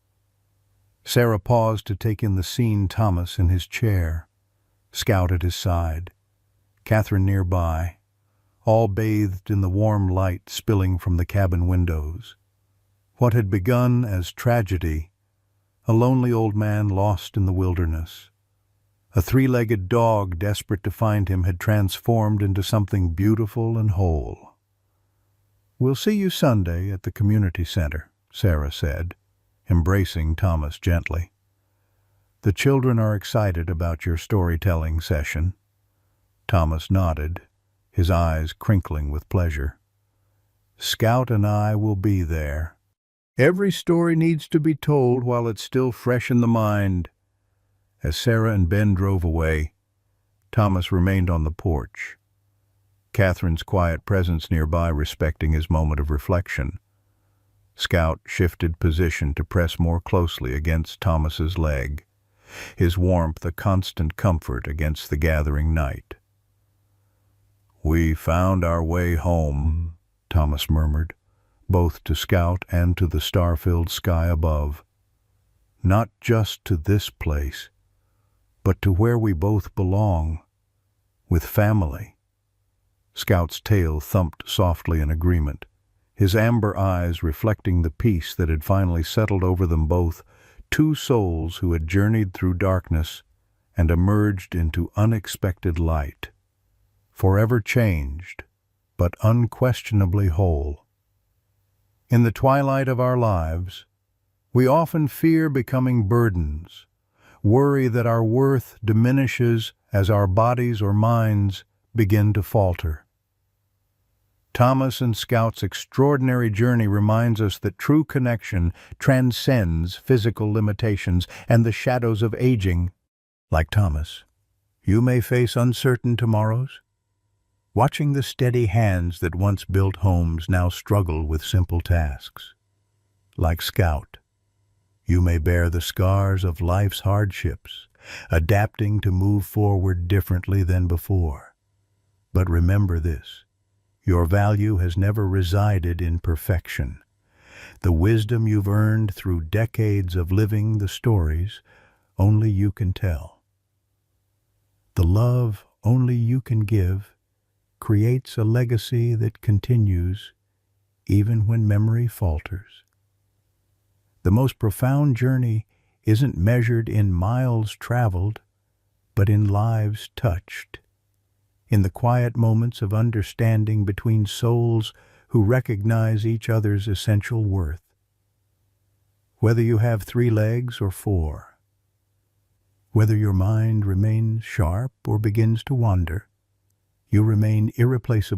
Sarah paused to take in the scene. Thomas in his chair, Scout at his side, Catherine nearby, all bathed in the warm light spilling from the cabin windows. What had begun as tragedy, a lonely old man lost in the wilderness, a three-legged dog desperate to find him, had transformed into something beautiful and whole. "We'll see you Sunday at the community center," Sarah said, embracing Thomas gently. "The children are excited about your storytelling session." Thomas nodded, his eyes crinkling with pleasure. "Scout and I will be there. Every story needs to be told while it's still fresh in the mind." As Sarah and Ben drove away, Thomas remained on the porch, Catherine's quiet presence nearby respecting his moment of reflection. Scout shifted position to press more closely against Thomas's leg, his warmth a constant comfort against the gathering night. "We found our way home," Thomas murmured, both to Scout and to the star-filled sky above. "Not just to this place, but to where we both belong, with family." Scout's tail thumped softly in agreement, his amber eyes reflecting the peace that had finally settled over them both, two souls who had journeyed through darkness and emerged into unexpected light, forever changed, but unquestionably whole. In the twilight of our lives, we often fear becoming burdens, worry that our worth diminishes as our bodies or minds begin to falter. Thomas and Scout's extraordinary journey reminds us that true connection transcends physical limitations and the shadows of aging. Like Thomas, you may face uncertain tomorrows, watching the steady hands that once built homes now struggle with simple tasks. Like Scout, you may bear the scars of life's hardships, adapting to move forward differently than before. But remember this: your value has never resided in perfection. The wisdom you've earned through decades of living the stories only you can tell. The love only you can give creates a legacy that continues even when memory falters. The most profound journey isn't measured in miles traveled, but in lives touched, in the quiet moments of understanding between souls who recognize each other's essential worth. Whether you have 3 legs or 4, whether your mind remains sharp or begins to wander, you remain irreplaceable.